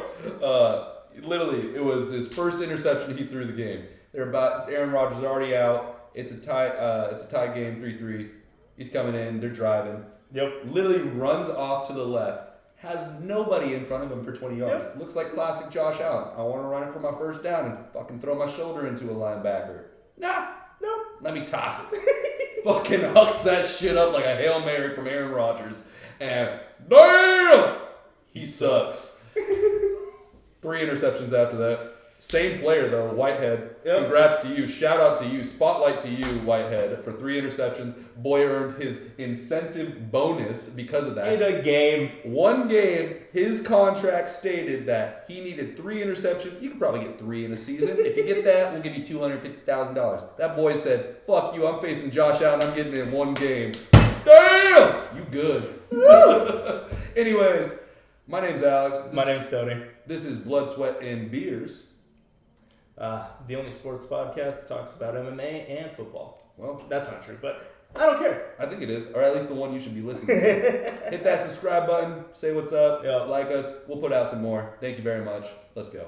Literally, it was his first interception he threw the game. Aaron Rodgers is already out. It's a tie game, 3-3. He's coming in. They're driving.
Yep.
Literally runs off to the left. Has nobody in front of him for 20 yards. Yep. Looks like classic Josh Allen. I want to run it for my first down and fucking throw my shoulder into a linebacker. Nah. Let me toss it. Fucking hucks that shit up like a Hail Mary from Aaron Rodgers. And damn! He sucks. 3 interceptions after that. Same player, though, Whitehead. Yep. Congrats to you. Shout out to you. Spotlight to you, Whitehead, for 3 interceptions. Boy earned his incentive bonus because of that.
In a game.
One game, his contract stated that he needed 3 interceptions. You could probably get 3 in a season. If you get that, we'll give you $250,000. That boy said, fuck you, I'm facing Josh Allen. I'm getting in 1 game. Damn! You good. Anyways, my name's Alex.
My name's Tony.
This is Blood, Sweat, and Beers.
The only sports podcast that talks about MMA and football.
Well,
that's not true, but I don't care.
I think it is, or at least the one you should be listening to. Hit that subscribe button, say what's up, like us. We'll put out some more. Thank you very much. Let's go.